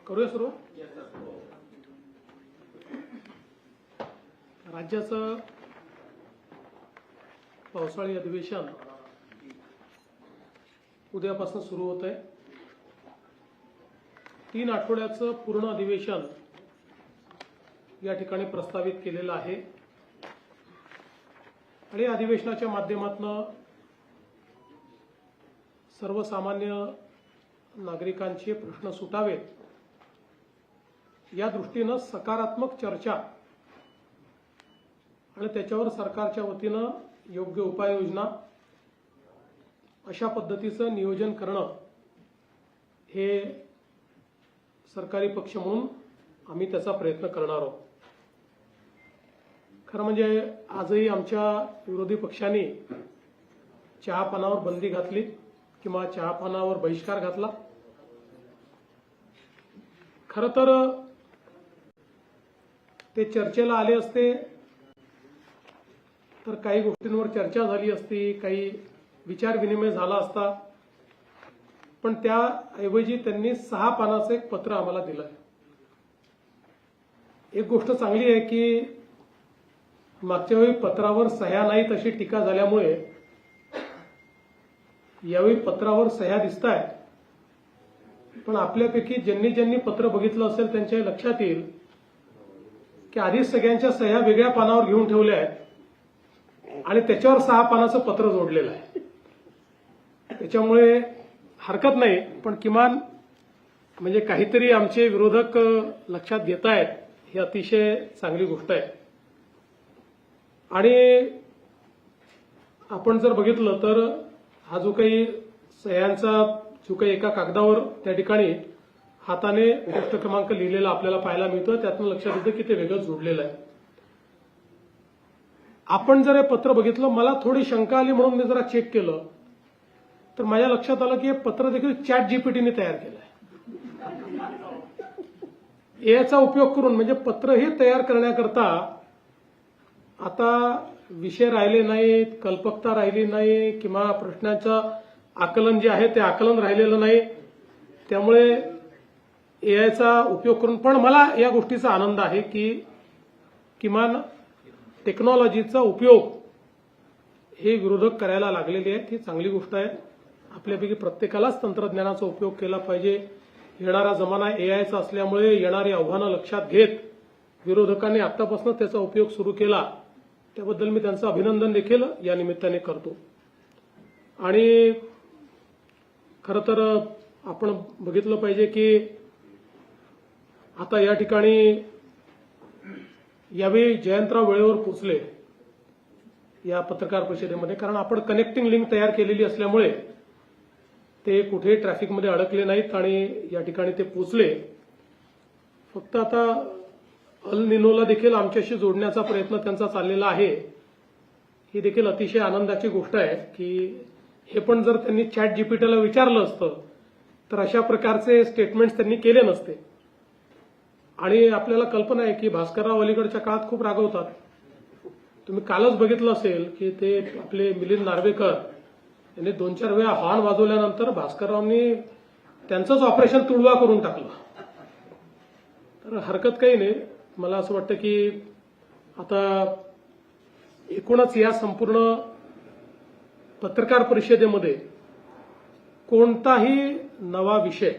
करूया सुरू. राज्याचं पावसाळी अधिवेशन उद्यापासून सुरू होत आहे. 3 आठवड्याचं पूर्ण अधिवेशन या ठिकाणी प्रस्तावित केलेलं आहे आणि अधिवेशनाच्या माध्यमातून सर्वसामान्य नागरिकांचे प्रश्न सुटावेत या दृष्टीनं सकारात्मक चर्चा आणि त्याच्यावर सरकारच्या वतीनं योग्य उपाययोजना अशा पद्धतीचं नियोजन करणं हे सरकारी पक्ष म्हणून आम्ही त्याचा प्रयत्न करणार आहोत. खरं म्हणजे आजही आमच्या विरोधी पक्षांनी चहापानावर बंदी घातली किंवा चहापानावर बहिष्कार घातला. खरं तर ते चर्चेला आले असते तर काही गोष्टींवर चर्चा झाली असती, काही विचार विनिमय झाला असता, पण त्याऐवजी त्यांनी 6 पानाचं एक पत्र आम्हाला दिलं. एक गोष्ट चांगली आहे की मागच्या वेळी पत्रावर सह्या नाहीत अशी टीका झाल्यामुळे यावेळी पत्रावर सह्या दिसतायत. पण आपल्यापैकी ज्यांनी पत्र बघितलं असेल त्यांच्या लक्षात येईल की आधीच सगळ्यांच्या सह्या वेगळ्या पानावर घेऊन ठेवल्या आहेत आणि त्याच्यावर 6 पानाचं पत्र जोडलेलं आहे. त्याच्यामुळे हरकत नाही, पण किमान म्हणजे काहीतरी आमचे विरोधक लक्षात घेत आहेत ही अतिशय चांगली गोष्ट आहे. आणि आपण जर बघितलं तर हा जो काही सह्यांचा जो काही एका कागदावर त्या ठिकाणी हाताने गोष्ट क्रमांक लिहिलेला आपल्याला पाहायला मिळतो, त्यातून लक्षात येतं की ते वेगळं जोडलेलं आहे. आपण जर हे पत्र बघितलं, मला थोडी शंका आली म्हणून मी जरा चेक केलं तर माझ्या लक्षात आलं की हे पत्र देखील ChatGPTने तयार केलं आहे. याचा उपयोग करून म्हणजे पत्र हे तयार करण्याकरता आता विषय राहिले नाहीत, कल्पकता राहिली नाही किंवा प्रश्नाचं आकलन जे आहे ते आकलन राहिलेलं नाही. त्यामुळे एआयचा उपयोग करून पण मला या गोष्टीचा आनंद आहे की किमान टेक्नॉलॉजीचा उपयोग हे विरोधक करायला लागलेले आहेत. ही चांगली गोष्ट आहे. आपल्यापैकी प्रत्येकालाच तंत्रज्ञानाचा उपयोग केला पाहिजे. येणारा जमाना एआयचा असल्यामुळे येणारी आव्हानं लक्षात घेत विरोधकांनी आतापासून त्याचा उपयोग सुरू केला, त्याबद्दल मी त्यांचं अभिनंदन देखील या निमित्ताने करतो. आणि खरं तर आपण बघितलं पाहिजे की आता या ठिकाणी यावेळी जयंतराव वेळेवर पोहोचले या पत्रकार परिषदेमध्ये, कारण आपण कनेक्टिंग लिंक तयार केलेली असल्यामुळे ते कुठेही ट्रॅफिकमध्ये अडकले नाहीत आणि या ठिकाणी ते पोहोचले. फक्त आता अल निनोला देखील आमच्याशी जोडण्याचा प्रयत्न त्यांचा चाललेला आहे. ही देखील अतिशय आनंदाची गोष्ट आहे की हे पण जर त्यांनी ChatGPTला विचारलं असतं तर अशा प्रकारचे स्टेटमेंट्स त्यांनी केले नसते. आणि आपल्याला कल्पना आहे की भास्करराव अलीकडच्या काळात खूप रागवतात. तुम्ही कालच बघितलं असेल की ते आपले मिलिंद नार्वेकर यांनी 2-4 वेळा हॉर्न वाजवल्यानंतर भास्कररावांनी त्यांचंच ऑपरेशन तुडवा करून टाकलं. तर हरकत काही नाही. मला असं वाटतं की आता एकूणच या संपूर्ण पत्रकार परिषदेमध्ये कोणताही नवा विषय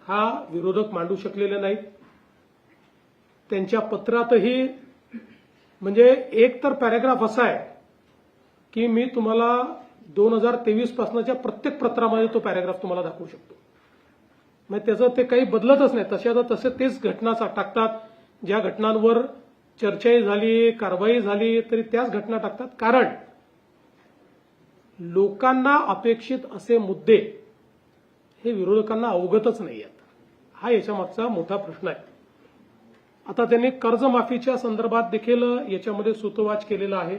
हा विरोधक मांडू शकलेले नाहीत. त्यांच्या पत्रातही म्हणजे एक तर पॅराग्राफ असा आहे की मी तुम्हाला 2023 पासूनच्या प्रत्येक पत्रामध्ये तो पॅराग्राफ तुम्हाला दाखवू शकतो. म्हणजे त्याचं ते काही बदलतच नाही. तसे तेच घटना टाकतात. ज्या घटनांवर चर्चाही झाली, कारवाई झाली तरी त्याच घटना टाकतात. कारण लोकांना अपेक्षित असे मुद्दे हे विरोधकांना अवगतच नाही आहेत. हा याच्यामागचा मोठा प्रश्न आहे. आता त्यांनी कर्जमाफीच्या संदर्भात देखील याच्यामध्ये सूतोवाच केलेला आहे.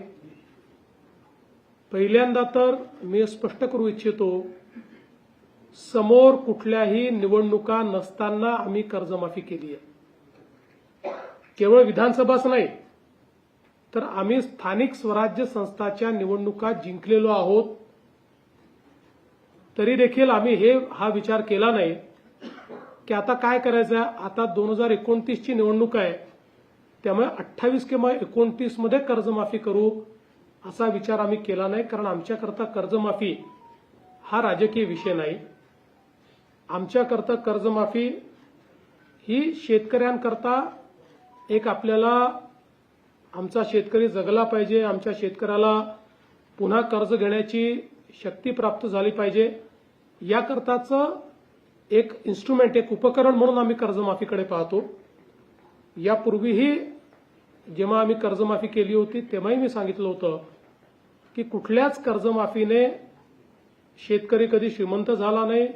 पहिल्यांदा तर मी स्पष्ट करू इच्छितो, समोर कुठल्याही निवडणुका नसताना आम्ही कर्जमाफी केली आहे. केवळ विधानसभाच नाही तर आम्ही स्थानिक स्वराज्य संस्थाच्या निवडणुका जिंकलेलो आहोत. तरी देखील आम्ही हा विचार केला नाही की आता काय करायचं, आता 2029ची निवडणूक आहे, त्यामुळे 28 किंवा 29 मध्ये कर्जमाफी करू असा विचार आम्ही केला नाही. कारण आमच्याकरता कर्जमाफी हा राजकीय विषय नाही. आमच्याकरता कर्जमाफी ही शेतकऱ्यांकरता एक आपल्याला आमचा शेतकरी जगला पाहिजे, आमच्या शेतकऱ्याला पुन्हा कर्ज घेण्याची शक्ती प्राप्त झाली पाहिजे, याकरताचं एक इन्स्ट्रुमेंट, एक उपकरण म्हणून आम्ही कर्जमाफीकडे पाहतो. यापूर्वीही जेव्हा आम्ही कर्जमाफी केली होती तेव्हाही मी सांगितलं होतं की कुठल्याच कर्जमाफीने शेतकरी कधी श्रीमंत झाला नाही.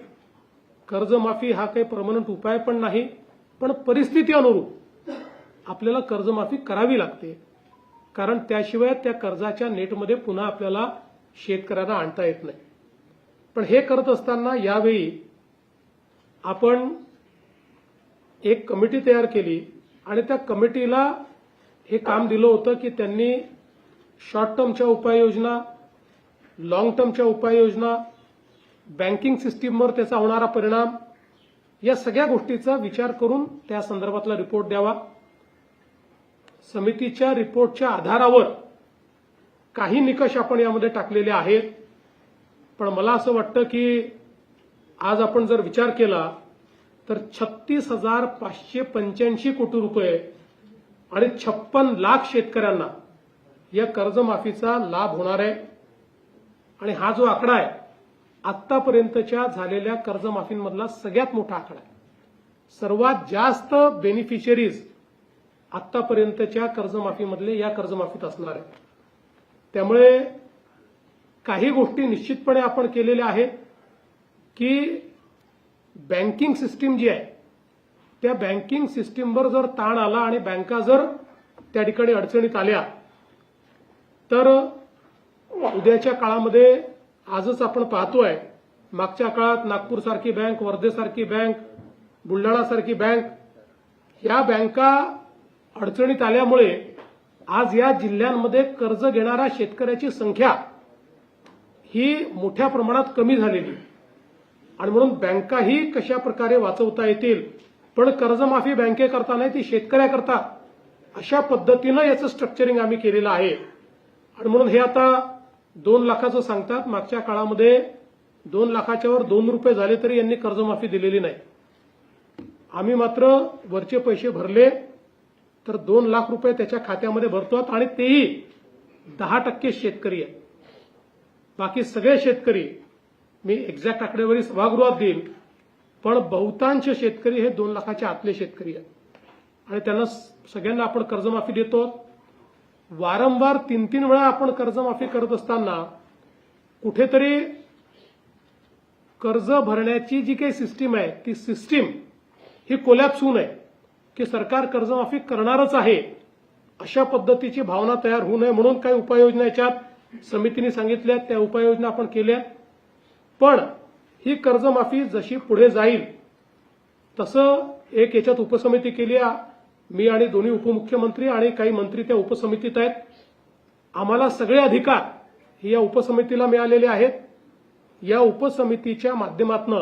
कर्जमाफी हा काही परमनंट उपाय पण नाही, पण परिस्थिती अनुरूप आपल्याला कर्जमाफी करावी लागते. कारण त्याशिवाय त्या कर्जाच्या नेटमध्ये पुन्हा आपल्याला शेतकऱ्यांना आणता येत नाही. पण हे करत असताना यावेळी आपण एक कमिटी तयार केली आणि त्या कमिटीला हे काम दिलं होतं की त्यांनी शॉर्ट टर्मच्या उपाययोजना, लॉंग टर्मच्या उपाययोजना, बँकिंग सिस्टीमवर त्याचा होणारा परिणाम, या सगळ्या गोष्टीचा विचार करून त्या संदर्भातला रिपोर्ट द्यावा. समितीच्या रिपोर्टच्या आधारावर काही निकष आपण यामध्ये टाकलेले आहेत. पण मला असं वाटतं की आज आपण जर विचार केला तर 36,585 कोटी रुपये आणि 56 लाख शेतकऱ्यांना या कर्जमाफीचा लाभ होणार आहे. आणि हा जो आकडा आहे आतापर्यंतच्या झालेल्या कर्जमाफींमधला सगळ्यात मोठा आकडा आहे. सर्वात जास्त बेनिफिशियरीज आतापर्यंतच्या कर्जमाफीमधले या कर्जमाफीत असणार आहे. त्यामुळे काही गोष्टी निश्चितपणे आपण केलेल्या आहेत की बँकिंग सिस्टीम जी आहे त्या बँकिंग सिस्टीमवर जर ताण आला आणि बँका जर त्या ठिकाणी अडचणीत आल्या तर उद्याच्या काळामध्ये आजच आपण पाहतोय, मागच्या काळात नागपूरसारखी बँक, वर्धेसारखी बँक, बुलढाणासारखी बँक, ह्या बँका अडचणीत आल्यामुळे आज या जिल्ह्यांमध्ये कर्ज घेणाऱ्या शेतकऱ्याची संख्या ही मोठ्या प्रमाणात कमी झालेली. आणि म्हणून बँकाही कशा प्रकारे वाचवता येतील, पण कर्जमाफी बँकेकरता नाही, ती शेतकऱ्याकरता, अशा पद्धतीनं याचं स्ट्रक्चरिंग आम्ही केलेलं आहे. आणि म्हणून हे आता 2 लाखाचं सांगतात, मागच्या काळामध्ये 2 लाखाच्या वर 2 रुपये झाले तरी यांनी कर्जमाफी दिलेली नाही. आम्ही मात्र वरचे पैसे भरले तर 2 लाख रुपये त्याच्या खात्यामध्ये भरतो आणि तेही 10% शेतकरी आहेत. बाकी सगळे शेतकरी, मी एक्झॅक्ट आकडेवारी सभागृहात देईल, पण बहुतांश शेतकरी हे 2 लाखाच्या आतले शेतकरी आहेत आणि त्यांना सगळ्यांना आपण कर्जमाफी देतो. वारंवार 3-3 वेळा आपण कर्जमाफी करत असताना कुठेतरी कर्ज भरण्याची जी काही सिस्टीम आहे ती सिस्टीम ही कोलॅप्स होऊ नये, की सरकार कर्जमाफी करणारच आहे अशा पद्धतीची भावना तयार होऊ नये म्हणून काही उपाययोजना याच्यात समितीने सांगितल्या, त्या उपाययोजना आपण केल्या. पण ही कर्जमाफी जशी पुढे जाईल तसं एक याच्यात उपसमिती केली आहे. मी आणि दोन्ही उपमुख्यमंत्री आणि काही मंत्री त्या उपसमितीत आहेत. आम्हाला सगळे अधिकार या उपसमितीला मिळालेले आहेत. या उपसमितीच्या माध्यमातून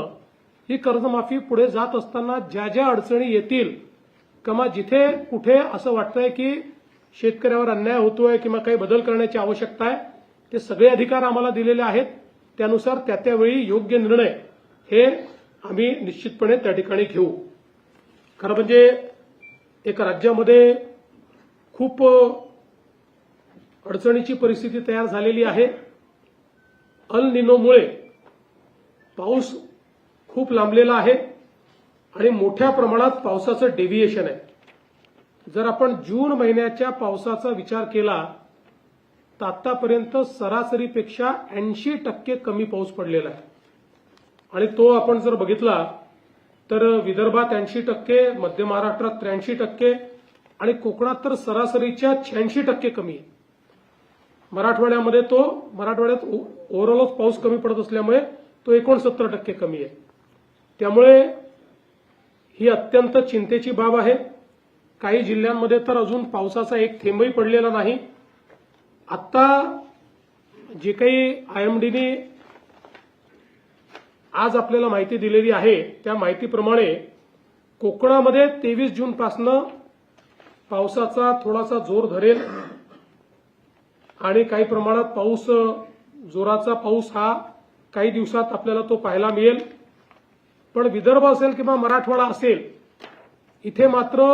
ही कर्जमाफी पुढे जात असताना ज्या ज्या अडचणी येतील किंवा जिथे कुठे असं वाटतंय की शेतकऱ्यावर अन्याय होतोय किंवा काही बदल करण्याची आवश्यकता आहे, ते सगळे अधिकार आम्हाला दिलेले आहेत. त्यानुसार त्यावेळी योग्य निर्णय हे आम्ही निश्चितपणे त्या ठिकाणी घेऊ. खरं म्हणजे एक राज्यामध्ये खूप अडचणीची परिस्थिती तयार झालेली आहे. अल निनोमुळे पाऊस खूप लांबलेला आहे आणि मोठ्या प्रमाणात पावसाचं डेव्हिएशन आहे. जर आपण जून महिन्याच्या पावसाचा विचार केला तर आतापर्यंत सरासरीपेक्षा 80% कमी पाऊस पडलेला आहे. आणि तो आपण जर बघितला तर विदर्भात 80%, मध्य महाराष्ट्रात 83% आणि कोकणात तर सरासरीच्या 86% कमी आहे. मराठवाड्यात ओव्हरऑलच पाऊस कमी पडत असल्यामुळे तो 69% कमी आहे. त्यामुळे ही अत्यंत चिंतेची बाब आहे. काही जिल्ह्यांमध्ये तर अजून पावसाचा एक थेंबही पडलेला नाही. आता जे काही आयएमडीने आज आपल्याला माहिती दिलेली आहे त्या माहितीप्रमाणे कोकणामध्ये 23 जूनपासनं पावसाचा थोडासा जोर धरेल आणि काही प्रमाणात जोराचा पाऊस हा काही दिवसात आपल्याला तो पाहायला मिळेल. पण विदर्भ असेल किंवा मराठवाडा असेल इथे मात्र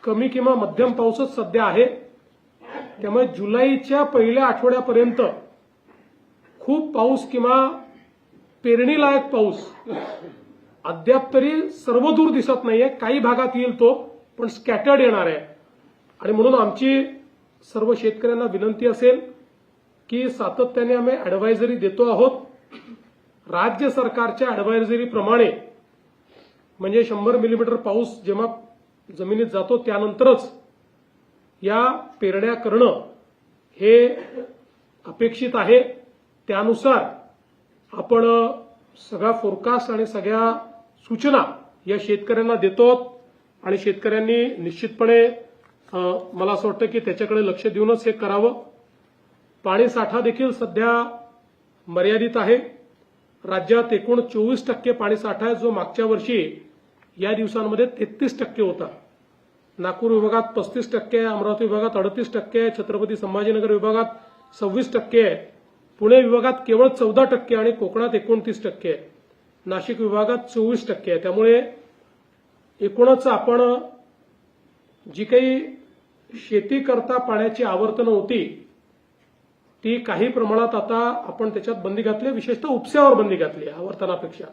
कमी किंवा मध्यम पाऊसच सध्या आहे. त्यामुळे जुलैच्या पहिल्या आठवड्यापर्यंत खूप पाऊस किंवा पेरणीलायक पाऊस अद्याप तरी सर्वदूर दिसत नाहीये. काही भागात येईल तो, पण स्कॅटर्ड येणार आहे. आणि म्हणून आमची सर्व शेतकऱ्यांना विनंती असेल की सातत्याने आम्ही अॅडव्हायझरी देतो आहोत. राज्य सरकारच्या अॅडव्हायझरीप्रमाणे म्हणजे 100 मिलीमीटर पाऊस जेव्हा जमिनीत जातो त्यानंतरच या पेरण्या करणं हे अपेक्षित आहे. त्यानुसार आपण सगळा फोरकास्ट आणि सगळ्या सूचना या शेतकऱ्यांना देतो आणि शेतकऱ्यांनी निश्चितपणे मला असं वाटतं की त्याच्याकडे लक्ष देऊनच हे करावं. पाणी साठा देखील सध्या मर्यादित आहे. राज्यात एकूण 24% पाणी साठा आहे, जो मागच्या वर्षी या दिवसांमध्ये 33% होता. नागपूर विभागात 35%, अमरावती विभागात 38%, छत्रपती संभाजीनगर विभागात 26%, पुणे विभागात केवळ 14% आणि कोकणात 29%, नाशिक विभागात 24% आहे. त्यामुळे एकूणच आपण जी काही शेती करता पाण्याची आवर्तनं होती ती काही प्रमाणात आता आपण त्याच्यात बंदी घातली, विशेषतः उपस्यावर बंदी घातली आवर्तनापेक्षा.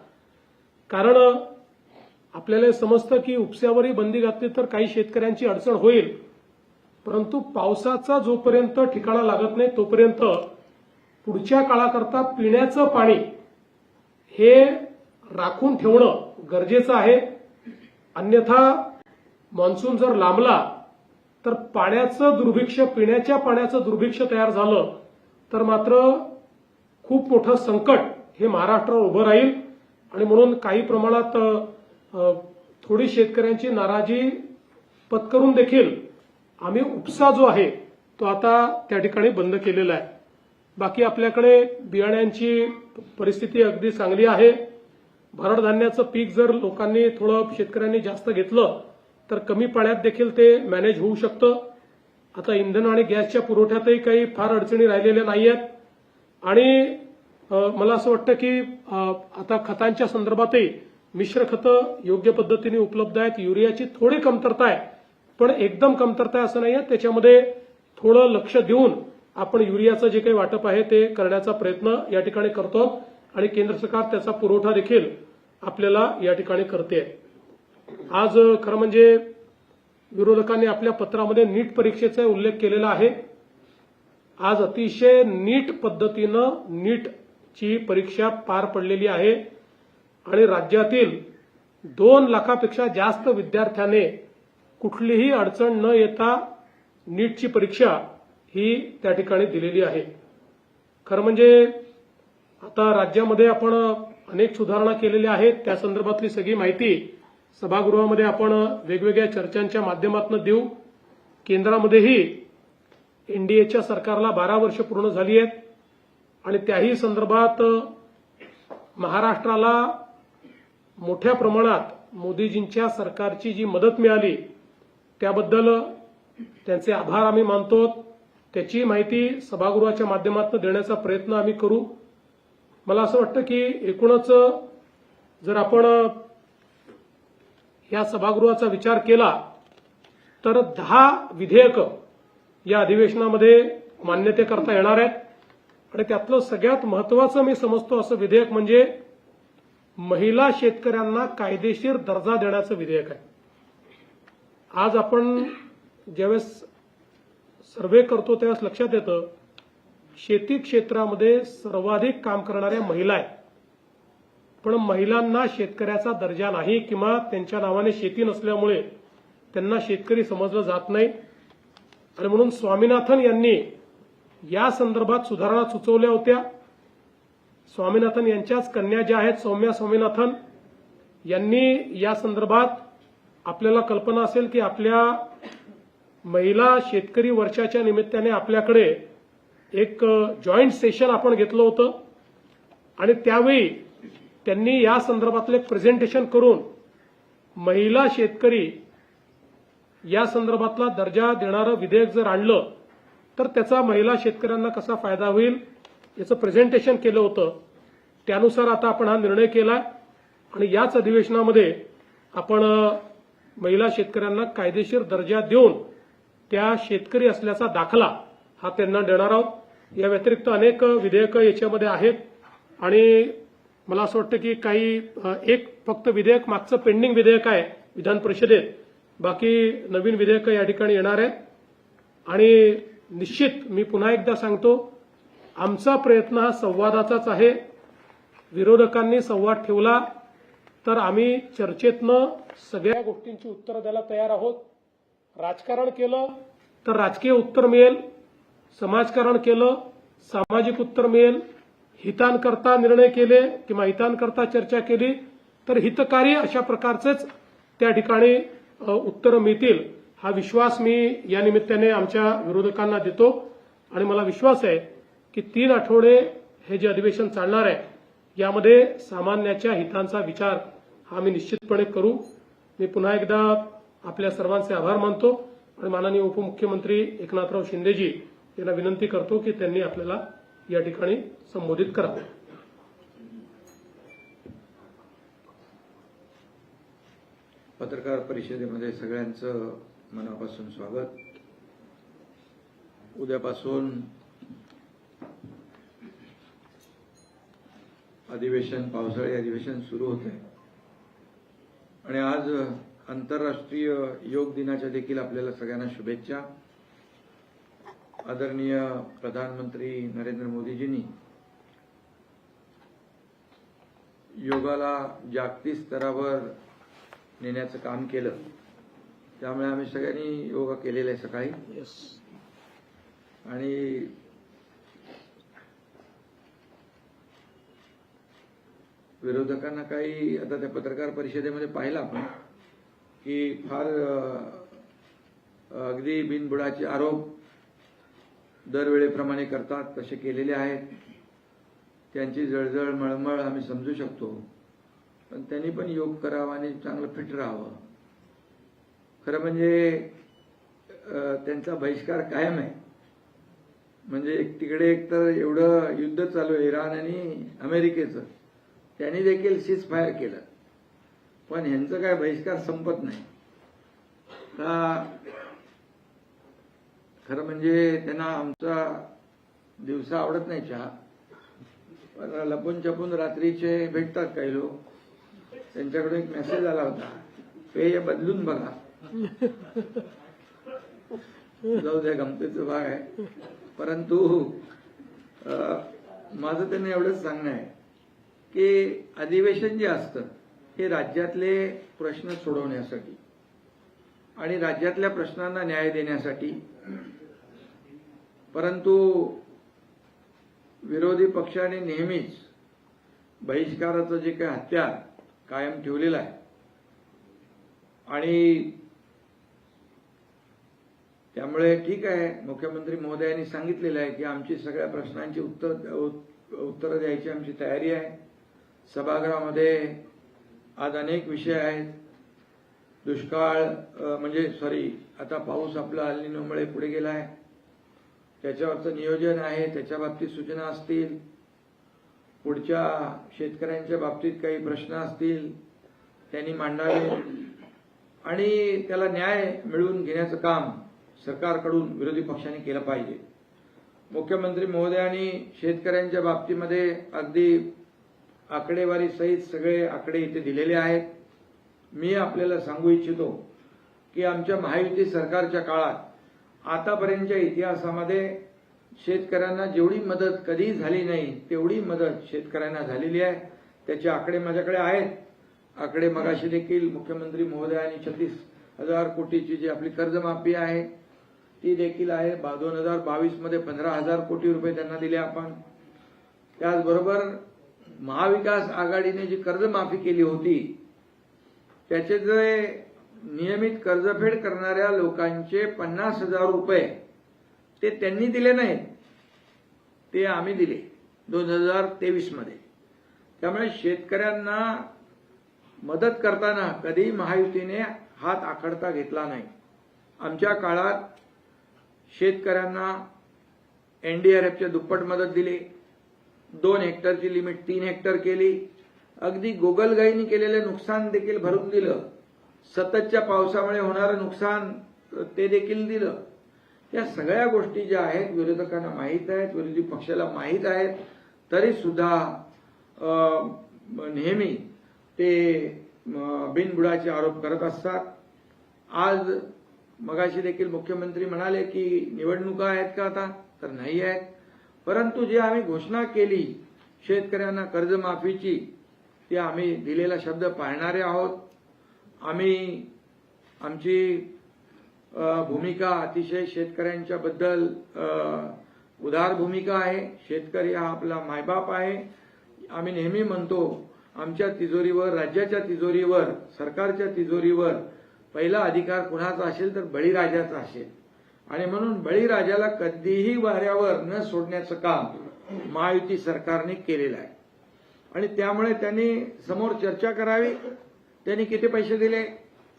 कारण आपल्याला समजतं की उपस्यावरही बंदी घातली तर काही शेतकऱ्यांची अडचण होईल, परंतु पावसाचा जोपर्यंत ठिकाणा लागत नाही तोपर्यंत पुढच्या काळाकरता पिण्याचं पाणी हे राखून ठेवणं गरजेचं आहे. अन्यथा मान्सून जर लांबला तर पाण्याचं दुर्भिक्ष्य, पिण्याच्या पाण्याचं दुर्भिक्ष्य तयार झालं तर मात्र खूप मोठं संकट हे महाराष्ट्रावर उभं राहील. आणि म्हणून काही प्रमाणात थोडी शेतकऱ्यांची नाराजी पत्करून देखील आम्ही उपसा जो आहे तो आता त्या ठिकाणी बंद केलेला आहे. बाकी आपल्याकडे बियाण्यांची परिस्थिती अगदी चांगली आहे. भरड धान्याचं पीक जर लोकांनी थोडं शेतकऱ्यांनी जास्त घेतलं तर कमी पाण्यात देखील ते मॅनेज होऊ शकतं. आता इंधन आणि गॅसच्या पुरवठ्यातही काही फार अडचणी राहिलेल्या नाहीयेत. आणि मला असं वाटतं की आता खतांच्या संदर्भातही मिश्र खतं योग्य पद्धतीने उपलब्ध आहेत. युरियाची थोडी कमतरता आहे, पण एकदम कमतरता आहे असं नाहीये. त्याच्यामध्ये थोडं लक्ष देऊन आपण युरियाचं जे काही वाटप आहे ते करण्याचा प्रयत्न या ठिकाणी करतो आणि केंद्र सरकार त्याचा पुरवठा देखील आपल्याला या ठिकाणी करते. आज खरं म्हणजे विरोधकांनी आपल्या पत्रामध्ये नीट परीक्षेचा उल्लेख केलेला आहे. आज अतिशय नीट पद्धतीनं नीटची परीक्षा पार पडलेली आहे आणि राज्यातील 2 लाखापेक्षा जास्त विद्यार्थ्याने कुठलीही अडचण न येता नीटची परीक्षा ही त्या ठिकाणी दिलेली आहे. खरं म्हणजे आता राज्यामध्ये आपण अनेक सुधारणा केलेल्या आहेत. त्या संदर्भातली सगळी माहिती सभागृहामध्ये आपण वेगवेगळ्या चर्चांच्या माध्यमातून देऊ. केंद्रामध्येही एनडीएच्या सरकारला 12 वर्ष पूर्ण झाली आहेत आणि त्याही संदर्भात महाराष्ट्राला मोठ्या प्रमाणात मोदीजींच्या सरकारची जी मदत मिळाली त्याबद्दल त्यांचे आभार आम्ही मानतो. त्याची माहिती सभागृहाच्या माध्यमातून देण्याचा प्रयत्न आम्ही करू. मला असं वाटतं की एकूणच जर आपण या सभागृहाचा विचार केला तर 10 विधेयकं या अधिवेशनामध्ये मान्यतेकरता येणार आहेत आणि त्यातलं सगळ्यात महत्वाचं मी समजतो असं विधेयक म्हणजे महिला शेतकऱ्यांना कायदेशीर दर्जा देण्याचं विधेयक आहे. आज आपण ज्यावेळेस सर्व्हे करतो त्यावेळेस लक्षात येतं शेती क्षेत्रामध्ये सर्वाधिक काम करणाऱ्या महिला आहेत, पण महिलांना शेतकऱ्याचा दर्जा नाही किंवा त्यांच्या नावाने शेती नसल्यामुळे त्यांना शेतकरी समजलं जात नाही. आणि म्हणून स्वामीनाथन यांनी या संदर्भात सुधारणा सुचवल्या होत्या. स्वामीनाथन यांच्याच कन्या ज्या आहेत सौम्या स्वामीनाथन यांनी या संदर्भात आपल्याला कल्पना असेल की आपल्या महिला शेतकरी वर्षाच्या निमित्ताने आपल्याकडे एक जॉईंट सेशन आपण घेतलं होतं आणि त्यावेळी त्यांनी या संदर्भातलं एक प्रेझेंटेशन करून महिला शेतकरी या संदर्भातला दर्जा देणारं विधेयक जर आणलं तर त्याचा महिला शेतकऱ्यांना कसा फायदा होईल याचं प्रेझेंटेशन केलं होतं. त्यानुसार आता आपण हा निर्णय केला आणि याच अधिवेशनामध्ये आपण महिला शेतकऱ्यांना कायदेशीर दर्जा देऊन त्या शेतकरी असल्याचा दाखला हा त्यांना देणार आहोत. या व्यतिरिक्त अनेक विधेयकं याच्यामध्ये आहेत आणि मला असं वाटतं की काही एक फक्त विधेयक मागचं पेंडिंग विधेयक आहे विधान परिषदेत, बाकी नवीन विधेयकं या ठिकाणी येणार आहेत. आणि निश्चित मी पुन्हा एकदा सांगतो, आमचा प्रयत्न हा संवादाचाच आहे. विरोधकांनी संवाद ठेवला तर आम्ही चर्चेतनं सगळ्या गोष्टींची उत्तरं द्यायला तयार आहोत. राजकारण केलं तर राजकीय उत्तर मिळेल, समाजकारण केलं सामाजिक उत्तर मिळेल, हितांकरता निर्णय केले किंवा हितांकरता चर्चा केली तर हितकारी अशा प्रकारचेच त्या ठिकाणी उत्तरं मिळतील हा विश्वास मी या निमित्ताने आमच्या विरोधकांना देतो. आणि मला विश्वास आहे की 3 आठवडे हे जे अधिवेशन चालणार आहे यामध्ये सामान्याच्या हितांचा विचार हा आम्ही निश्चितपणे करू. मी पुन्हा एकदा आपल्या सर्वांचे आभार मानतो आणि माननीय उपमुख्यमंत्री एकनाथराव शिंदेजी यांना विनंती करतो की त्यांनी आपल्याला या ठिकाणी संबोधित करावं. पत्रकार परिषदेमध्ये सगळ्यांचं मनापासून स्वागत. उद्यापासून अधिवेशन, पावसाळी अधिवेशन सुरू होत आहे आणि आज आंतरराष्ट्रीय योग दिनाच्या देखील आपल्याला सगळ्यांना शुभेच्छा. आदरणीय प्रधानमंत्री नरेंद्र मोदीजींनी योगाला जागतिक स्तरावर नेण्याचं काम केलं, त्यामुळे आम्ही सगळ्यांनी योगा केलेला आहे सकाळी. आणि विरोधकांना काही आता त्या पत्रकार परिषदेमध्ये पाहिलं आपण की फार अगदी बिनबुडाचे आरोप दरवेळेप्रमाणे करतात, तसे केलेले आहेत. त्यांची जळजळ मळमळ आम्ही समजू शकतो, पण त्यांनी पण योग करावा आणि चांगलं फिट राहावं. खरं म्हणजे त्यांचा बहिष्कार कायम आहे. म्हणजे तिकडे एकतर एवढं युद्ध चालू आहे इराण आणि अमेरिकेचं, त्यांनी देखील सीज फायर केलं, पण ह्यांचं काय बहिष्कार संपत नाही. खरं म्हणजे त्यांना आमचा दिवसा आवडत नाही चहा, पण लपून छपून रात्रीचे भेटतात काही लोक. त्यांच्याकडून एक मेसेज आला होता, पेय बदलून बघा. जाऊ द्या, गमतीचा भाग आहे. परंतु माझं त्यांना एवढंच सांगणं आहे की अधिवेशन जे असतं हे राज्यातले प्रश्न सोडवण्यासाठी आणि राज्यातल्या प्रश्नांना न्याय देण्यासाठी. परंतु विरोधी पक्षाने नेहमीच बहिष्काराचं जे काही हत्यार कायम ठेवलेलं आहे आणि त्यामुळे ठीक आहे, मुख्यमंत्री महोदयांनी सांगितलेलं आहे की आमची सगळ्या प्रश्नांची उत्तरं द्यायची आमची तयारी आहे. सभागृहामध्ये आज अनेक विषय आहेत. दुष्काळ आता पाऊस आपला अल निनोमुळे पुढे गेला आहे, त्याच्यावरचं नियोजन आहे, त्याच्या बाबतीत सूचना असतील. पुढच्या शेतकऱ्यांच्या बाबतीत काही प्रश्न असतील त्यांनी मांडावे आणि त्याला न्याय मिळवून घेण्याचं काम सरकारकडून विरोधी पक्षांनी केलं पाहिजे. मुख्यमंत्री महोदयांनी शेतकऱ्यांच्या बाबतीमध्ये अगदी आकडेवारी सहित सगळे आकडे इथे दिलेले आहेत. मी आपल्याला सांगू इच्छितो की आमच्या महायुती सरकारच्या काळात आतापर्यंतच्या इतिहासामध्ये शेतकऱ्यांना जेवढी मदत कधी झाली नाही तेवढी मदत शेतकऱ्यांना झालेली आहे. त्याचे आकडे माझ्याकडे आहेत. आकडे मगाशी देखील मुख्यमंत्री महोदयांनी 36,000 कोटीची जी आपली कर्जमाफी आहे ती देखील आहे. 2022 मध्ये 15,000 कोटी रुपये त्यांना दिले आपण. त्याचबरोबर महाविकास आघाडीने जी कर्जमाफी केली होती त्याचे जे नियमित कर्जफेड करणाऱ्या लोकांचे 50,000 रुपये ते त्यांनी दिले नाहीत, ते आम्ही दिले 2023 मध्ये. त्यामुळे शेतकऱ्यांना मदत करताना कधी महायुतीने हात आखडता घेतला नाही. आमच्या काळात शेतकऱ्यांना एनडीआरएफच्या दुप्पट मदत दिली, 2 हेक्टरची लिमिट 3 हेक्टर केली, अगदी गोगलगाईंनी केलेले नुकसान देखील भरून दिलं, सततच्या पावसामुळे होणारं नुकसान ते देखील दिलं. या सगळ्या गोष्टी ज्या आहेत विरोधकांना माहीत आहेत, विरोधी पक्षाला माहीत आहेत, तरी सुद्धा नेहमी ते बिनबुडाचे आरोप करत असतात. आज मगाशी देखील मुख्यमंत्री म्हणाले की निवडणुका आहेत का आता, तर नाही आहेत. परंतु जे आम्ही घोषणा केली शेतकऱ्यांना कर्जमाफीची, ती आम्ही दिलेला शब्द पाळणारे आहोत. आम्ही आमची भूमिका अतिशय शेतकऱ्यांच्या बद्दल उदार भूमिका आहे. शेतकरी हा आपला मायबाप आहे. आम्ही नेहमी म्हणतो आमच्या तिजोरीवर, राज्याच्या तिजोरीवर, सरकारच्या तिजोरीवर पहिला अधिकार कुणाचा असेल तर बळीराजाचा असेल, आणि म्हणून बळीराजाला कधीही वाऱ्यावर न सोडण्याचं काम महायुती सरकारने केलेलं आहे. आणि त्यामुळे त्यांनी समोर चर्चा करावी, त्यांनी किती पैसे दिले,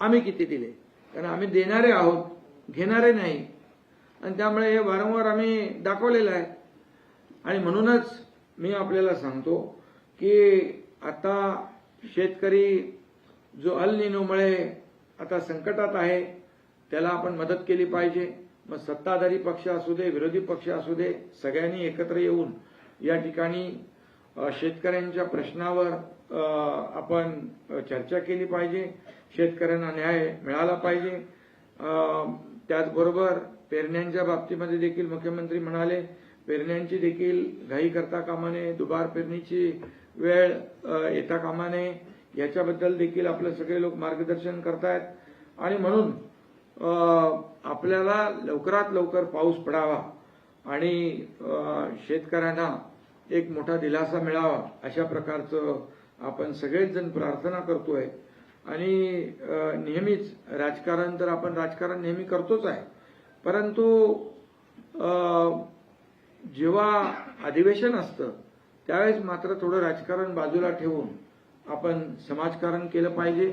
आम्ही किती दिले, कारण आम्ही देणारे आहोत, घेणारे नाही. आणि त्यामुळे हे वारंवार आम्ही दाखवलेलं आहे. आणि म्हणूनच मी आपल्याला सांगतो की आता शेतकरी जो अल निनोमुळे आता संकटात आहे त्याला आपण मदत केली पाहिजे. मग सत्ताधारी पक्ष असू दे, विरोधी पक्ष असू दे, सगळ्यांनी एकत्र येऊन या ठिकाणी शेतकऱ्यांच्या प्रश्नावर आपण चर्चा केली पाहिजे. शेतकऱ्यांना न्याय मिळाला पाहिजे. त्याचबरोबर पेरण्यांच्या बाबतीमध्ये देखील मुख्यमंत्री म्हणाले पेरण्यांची देखील घाई करता कामा नये, दुबार पेरणीची वेळ येता कामा नये, याच्याबद्दल देखील आपले सगळे लोक मार्गदर्शन करतायत. आणि म्हणून आपल्याला लवकरात लवकर पाऊस पडावा आणि शेतकऱ्यांना एक मोठा दिलासा मिळावा अशा प्रकारचं आपण सगळेच जण प्रार्थना करतोय. आणि नेहमीच राजकारण तर आपण राजकारण नेहमी करतोच आहे, परंतु जेव्हा अधिवेशन असतं त्यावेळेस मात्र थोडं राजकारण बाजूला ठेवून आपण समाजकारण केलं पाहिजे.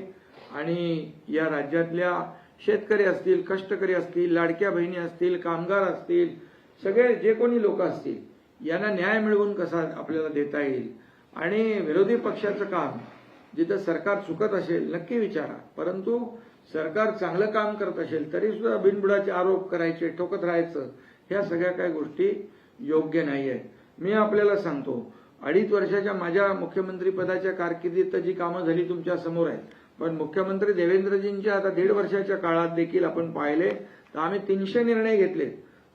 आणि या राज्यातल्या शेतकरी असतील, कष्टकरी असतील, लाडक्या बहिणी असतील, कामगार असतील, सगळे जे कोणी लोक असतील यांना न्याय मिळवून कसा आपल्याला देता येईल. आणि विरोधी पक्षाचं काम जिथं सरकार चुकत असेल नक्की विचारा, परंतु सरकार चांगलं काम करत असेल तरी सुद्धा बिनबुडाचे आरोप करायचे, ठोकत राहायचं, ह्या सगळ्या काही गोष्टी योग्य नाही आहेत. मी आपल्याला सांगतो 2.5 वर्षाच्या माझ्या मुख्यमंत्री पदाच्या कारकिर्दीत जी कामं झाली तुमच्या समोर आहेत, पण मुख्यमंत्री देवेंद्रजींच्या आता 1.5 वर्षाच्या काळात देखील आपण पाहिले तर आम्ही 300 निर्णय घेतले.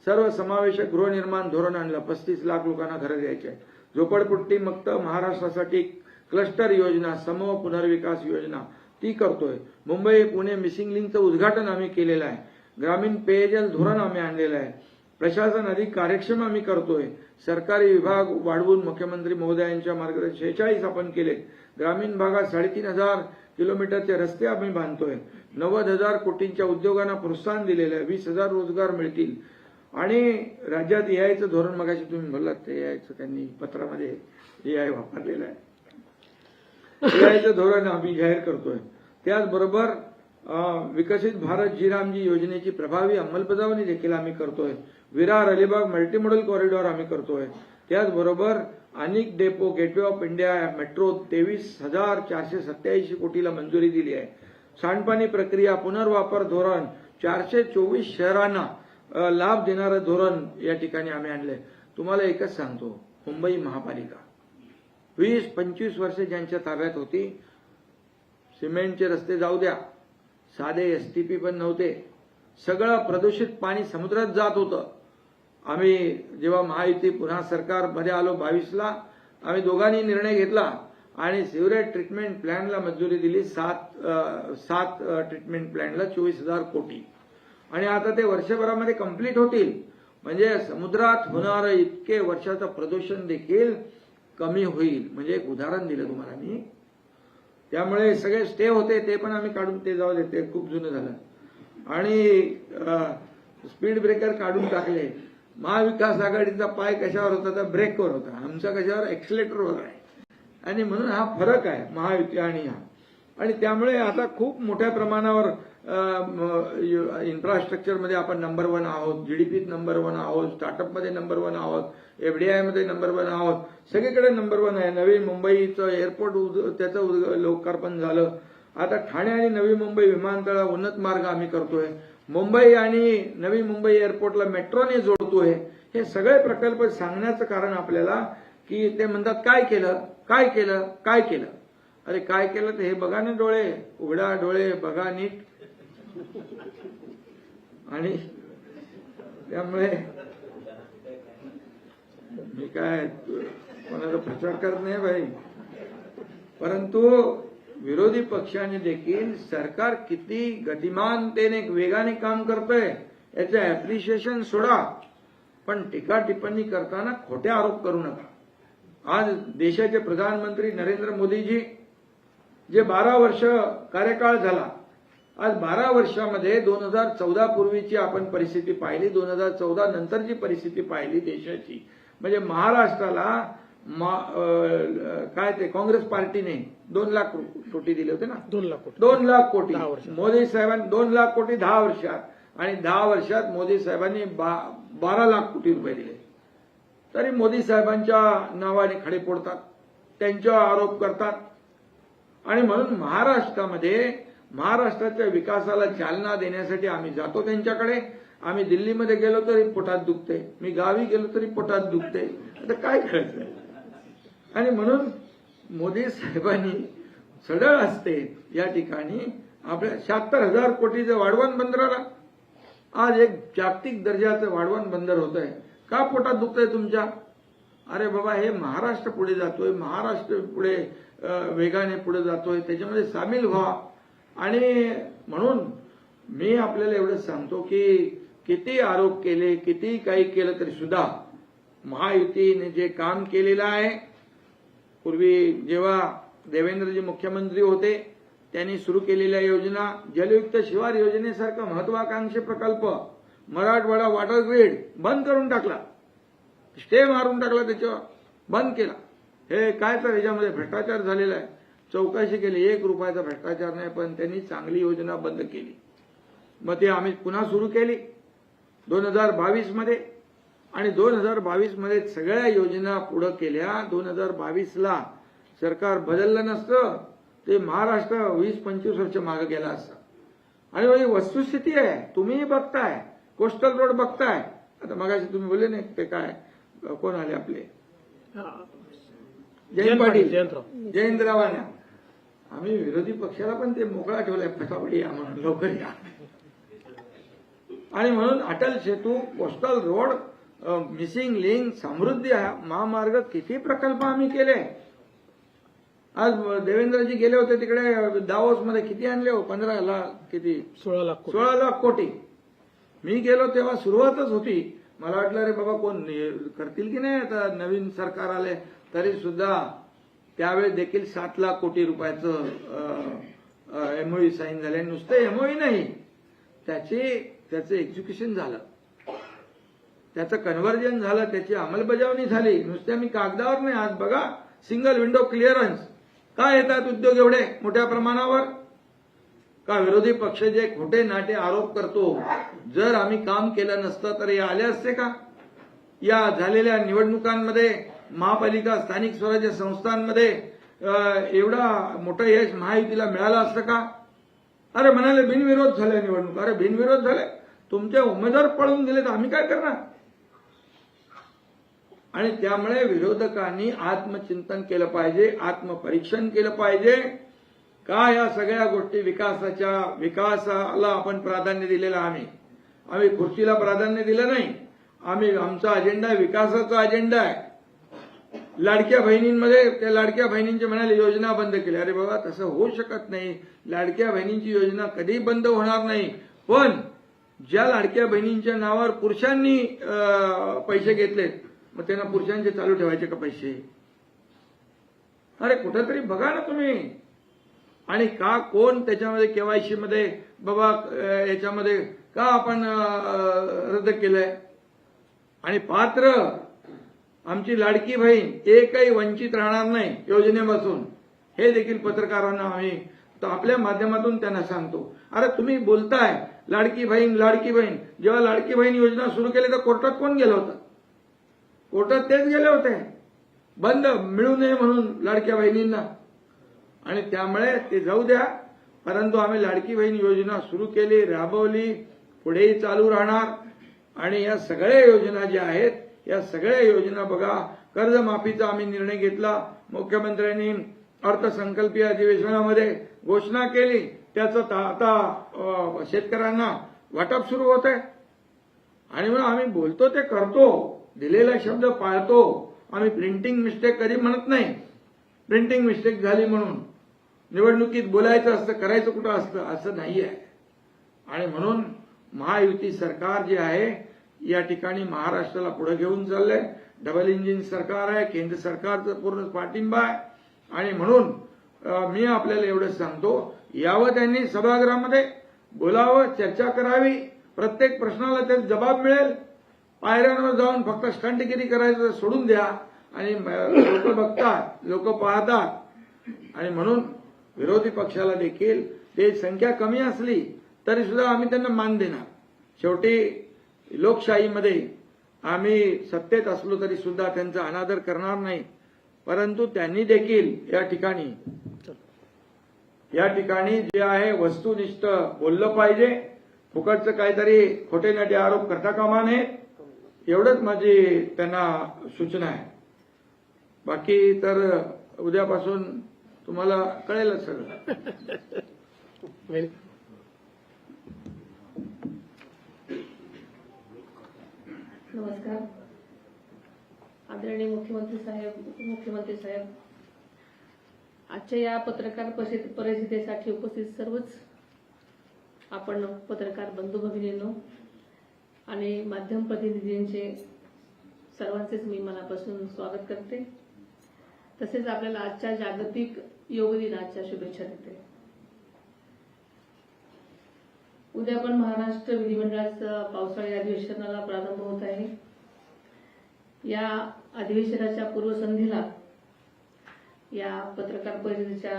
सर्व समावेशक गृहनिर्माण धोरण आणलं, 35 लाख लोकांना घरं द्यायचे, झोपडपट्टी मुक्त महाराष्ट्रासाठी क्लस्टर योजना, समूह पुनर्विकास योजना ती करतोय. मुंबई पुणे मिसिंग लिंकचं उद्घाटन आम्ही केलेलं आहे. ग्रामीण पेयजल धोरण आम्ही आणलेलं आहे. प्रशासन अधिक कार्यक्षम आम्ही करतोय. सरकारी विभाग वाढवून मुख्यमंत्री महोदयांच्या मार्गदर्शन 46 आपण केले. ग्रामीण भागात 3,500 किलोमीटरचे रस्ते आम्ही बांधतोय. 90,000 कोटींच्या उद्योगांना प्रोत्साहन दिलेलं आहे. 20,000 रोजगार मिळतील. आणि राज्यात एआयचं धोरण मगाशी तुम्ही बोललात ते एआयचं त्यांनी पत्रामध्ये एआय वापरलेलं आहे. एआयचं धोरण आम्ही जाहीर करतोय. त्याचबरोबर विकसित भारत जीरामजी योजनेची प्रभावी अंमलबजावणी देखील आम्ही करतोय. विरार अलिबाग मल्टीमॉडल कॉरिडॉर आम्ही करतोय. त्याचबरोबर अनेक depot gateway of India metro 23,487 कोटीला मंजुरी दिली आहे. सांडपाणी प्रक्रिया पुनर्वापर धोरण 424 शहरांना लाभ देणारं धोरण या ठिकाणी आम्ही आणलंय. तुम्हाला एकच सांगतो, मुंबई महापालिका 20-25 वर्षे ज्यांच्या ताब्यात होती, सिमेंटचे रस्ते जाऊ द्या, साधे एसटीपी पण नव्हते, सगळं प्रदूषित पाणी समुद्रात जात होतं. आम्ही जेव्हा महायुती पुन्हा सरकारमध्ये आलो 22ला, आम्ही दोघांनी निर्णय घेतला आणि सिवरेज ट्रीटमेंट प्लॅनला मंजुरी दिली. 7 ट्रीटमेंट प्लॅनला 24,000 कोटी. आणि आता ते वर्षभरामध्ये कंप्लीट होतील. म्हणजे समुद्रात होणारं इतके वर्षाचं प्रदूषण देखील कमी होईल. म्हणजे एक उदाहरण दिलं तुम्हाला मी. त्यामुळे सगळे स्टे होते ते पण आम्ही काढून ते जाऊ देते, खूप जुनं झालं. आणि स्पीड ब्रेकर काढून टाकले. महाविकास आघाडीचा पाय कशावर होता तर ब्रेकवर होता, आमचा कशावर एक्सिलेटरवर आहे. आणि म्हणून हा फरक आहे महायुती आणि हा. आणि त्यामुळे आता खूप मोठ्या प्रमाणावर इन्फ्रास्ट्रक्चरमध्ये आपण नंबर 1 आहोत, जीडीपीत नंबर 1 आहोत, स्टार्टअपमध्ये नंबर 1 आहोत, एफडीआयमध्ये नंबर 1 आहोत, सगळीकडे नंबर 1 आहे. नवी मुंबईचं एअरपोर्ट त्याचं लोकार्पण झालं. आता ठाणे आणि नवी मुंबई विमानतळ उन्नत मार्ग आम्ही करतोय. मुंबई आणि नवी मुंबई एअरपोर्टला मेट्रोने जोडतोय. हे सगळे प्रकल्प सांगण्याचं कारण आपल्याला की ते म्हणतात काय केलं काय केलं काय केलं. अरे काय केलं तर हे बघा ना, डोळे उघडा, डोळे बघा नीट. आणि त्यामुळे मी काय कोणाचा प्रचार करत नाही भाई, परंतु विरोधी पक्षाने देखील सरकार किती गतिमानतेने वेगाने काम करतंय याचं अप्रिशिएशन सोडा, पण टीका टिप्पणी करताना खोटे आरोप करू नका. आज देशाचे प्रधानमंत्री नरेंद्र मोदीजी जे 12 वर्ष कार्यकाळ झाला, आज 12 वर्षामध्ये 2014 पूर्वीची आपण परिस्थिती पाहिली, 2014 नंतरची परिस्थिती पाहिली देशाची, म्हणजे महाराष्ट्राला काय ते काँग्रेस पार्टीने 2 लाख कोटी दिले होते ना, 2 लाख कोटी 2 लाख कोटी 10 वर्षात. मोदी साहेबांनी 2 लाख कोटी 10 वर्षात, आणि 10 वर्षात मोदी साहेबांनी 12 लाख कोटी रुपये दिले. तरी मोदी साहेबांच्या नावाने खडे फोडतात, त्यांच्यावर आरोप करतात. आणि म्हणून महाराष्ट्राच्या विकासाला चालना देण्यासाठी आम्ही जातो त्यांच्याकडे. आम्ही दिल्लीमध्ये गेलो तरी पोटात दुखते, मी गावी गेलो तरी पोटात दुखते. आता काय करायचं. आणि म्हणून मोदी साहेबांनी सडळ असते या ठिकाणी आपल्या 76,000 कोटीचं वाढवण बंदराला आज एक जागतिक दर्जाचं वाढवण बंदर होत आहे. का पोटात दुखतंय तुमच्या. अरे बाबा, हे महाराष्ट्र पुढे जातोय, महाराष्ट्र पुढे वेगाने पुढे जातोय, त्याच्यामध्ये सामील व्हा. आणि म्हणून मी आपल्याला एवढंच सांगतो की किती आरोप केले, किती काही केलं तरी सुद्धा महायुतीने जे काम केलेलं आहे, पूर्वी जेव्हा देवेंद्रजी मुख्यमंत्री होते त्यांनी सुरू केलेल्या योजना, जलयुक्त शिवार योजनेसारखा महत्वाकांक्षी प्रकल्प, मराठवाडा वॉटर ग्रीड बंद करून टाकला, स्टे मारून टाकला, त्याच्यावर बंद केला. हे काय तर ह्याच्यामध्ये भ्रष्टाचार झालेला आहे. चौकशी केली, 1 रुपयाचा भ्रष्टाचार नाही, पण त्यांनी चांगली योजना बंद केली. मग ती आम्ही पुन्हा सुरू केली 2022 मध्ये, आणि 2022 मध्ये सगळ्या योजना पुढे केल्या. 2022ला सरकार बदललं नसतं ते महाराष्ट्र 20-25 वर्ष मागे गेला असता. आणि ही वस्तुस्थिती आहे, तुम्हीही बघताय, कोस्टल रोड बघताय. आता मगाशी तुम्ही बोलले नाही ते काय कोण आले आपले जयंत पाटील, जयंतरावांना. आम्ही विरोधी पक्षाला पण ते मोकळा ठेवलाय, फटाफट या म्हणून, लवकर या. आणि म्हणून Atal Setu, coastal road, missing link, समृद्धी महामार्ग, किती प्रकल्प आम्ही केले. आज देवेंद्रजी गेले होते तिकडे दावोसमध्ये, किती आणले हो, 15 लाख, किती 16 लाख कोटी. मी गेलो तेव्हा सुरुवातच होती, मला वाटलं अरे बाबा कोण करतील की नाही, आता नवीन सरकार आले, तरी सुद्धा त्यावेळेस देखील 7 लाख कोटी रुपयाचं एमओयू साईन झाले. नुसतं एमओयू नाही, त्याचं एक्झिक्युशन झालं, त्याचं कन्व्हर्जन झालं, त्याची अंमलबजावणी झाली. नुसत्या मी कागदावर नाही. आज बघा, सिंगल विंडो क्लिअरन्स. काय येतात उद्योग एवढे मोठ्या प्रमाणावर. का विरोधी पक्ष जे खोटे नाटे आरोप करतो, जर आम्ही काम केलं नसतं तर हे आले असते का. या झालेल्या निवडणुकांमध्ये महापालिका, स्थानिक स्वराज्य संस्थांमध्ये एवढा मोठं यश महायुतीला मिळालं असतं का. अरे म्हणाले बिनविरोध झाल्या निवडणूक. अरे बिनविरोध झाले, तुमचे उमेदवार पळून गेले तर आम्ही काय करणार. आणि त्यामुळे विरोधकांनी आत्मचिंतन केलं पाहिजे, आत्मपरीक्षण केलं पाहिजे. का या सगळ्या गोष्टी विकासाला आपण प्राधान्य दिलेलं. आम्ही खुर्चीला प्राधान्य दिलं नाही. आमचा अजेंडा विकासाचा अजेंडा आहे. लाडक्या बहिणींमध्ये त्या लाडक्या बहिणींचे म्हणाले योजना बंद केल्या. अरे बाबा, तसं होऊ शकत नाही. लाडक्या बहिणींची योजना कधीही बंद होणार नाही. पण ज्या लाडक्या बहिणींच्या नावावर पुरुषांनी पैसे घेतलेत, मग त्यांना पुरुषांचे चालू ठेवायचे का पैसे. अरे कुठेतरी बघा ना तुम्ही. आणि का कोण त्याच्यामध्ये केवायसी मध्ये बाबा याच्यामध्ये का आपण रद्द केलंय. आणि पात्र आमची लाडकी बहीण एकही वंचित राहणार नाही योजनेपासून, हे देखील पत्रकारांना आम्ही तर आपल्या माध्यमातून त्यांना सांगतो, अरे तुम्ही बोलताय लाडकी बहीण लाडकी बहीण, जेव्हा लाडकी बहीण योजना सुरू केली तर कोर्टात कोण गेलं होतं? कोर्टात तेच गेले होते, बंद मिळू नये म्हणून लाडक्या बहिणींना. आणि त्यामुळे ते जाऊ द्या, परंतु आम्ही लाडकी बहीण योजना सुरू केली, राबवली, पुढेही चालू राहणार. आणि या सगळ्या योजना ज्या आहेत, या सगळ्या योजना बघा, कर्जमाफीचा आम्ही निर्णय घेतला, मुख्यमंत्र्यांनी अर्थसंकल्पीय अधिवेशनामध्ये घोषणा केली, त्याचं आता शेतकऱ्यांना वाटप सुरू होत आहे. आणि म्हणून आम्ही बोलतो ते करतो, दिलेला शब्द पाळतो. आम्ही प्रिंटिंग मिस्टेक कधी म्हणत नाही. प्रिंटिंग मिस्टेक झाली म्हणून निवडणुकीत बोलायचं असतं, करायचं कुठं असतं, असं नाही आहे. आणि म्हणून महायुती सरकार जे आहे या ठिकाणी महाराष्ट्राला पुढे घेऊन चाललंय. डबल इंजिन सरकार आहे, केंद्र सरकारचं पूर्ण पाठिंबा आहे. आणि म्हणून मी आपल्याला एवढंच सांगतो, यावं त्यांनी सभागृहामध्ये बोलावं, चर्चा करावी, प्रत्येक प्रश्नाला ते जबाब मिळेल. पायऱ्यांवर जाऊन फक्त स्टंटगिरी करायचं सोडून द्या. आणि लोक बघतात, लोक पाहतात. आणि म्हणून विरोधी पक्षाला देखील ते संख्या कमी असली तरी सुद्धा आम्ही त्यांना मान देणार. शेवटी लोकशाहीमध्ये आम्ही सत्तेत असलो तरी सुद्धा त्यांचा अनादर करणार नाही. परंतु त्यांनी देखील या ठिकाणी जे आहे वस्तुनिष्ठ बोललं पाहिजे. फुकटचं काहीतरी खोटे नाटे आरोप करता कामा नये, एवढंच माझी त्यांना सूचना आहे. बाकी तर उद्यापासून तुम्हाला कळेलच सगळं. नमस्कार. आदरणीय मुख्यमंत्री साहेब, उपमुख्यमंत्री साहेब, आजच्या या पत्रकार परिषदेसाठी उपस्थित सर्वच आपण पत्रकार बंधू भगिनींनो आणि माध्यम प्रतिनिधींचे सर्वांचेच मी मनापासून स्वागत करते. तसेच आपल्याला आजच्या जागतिक योग दिनाच्या शुभेच्छा देते. उद्या पण महाराष्ट्र विधिमंडळाचं पावसाळी अधिवेशनाला प्रारंभ होत आहे. या अधिवेशनाच्या पूर्वसंध्येला या पत्रकार परिषदेच्या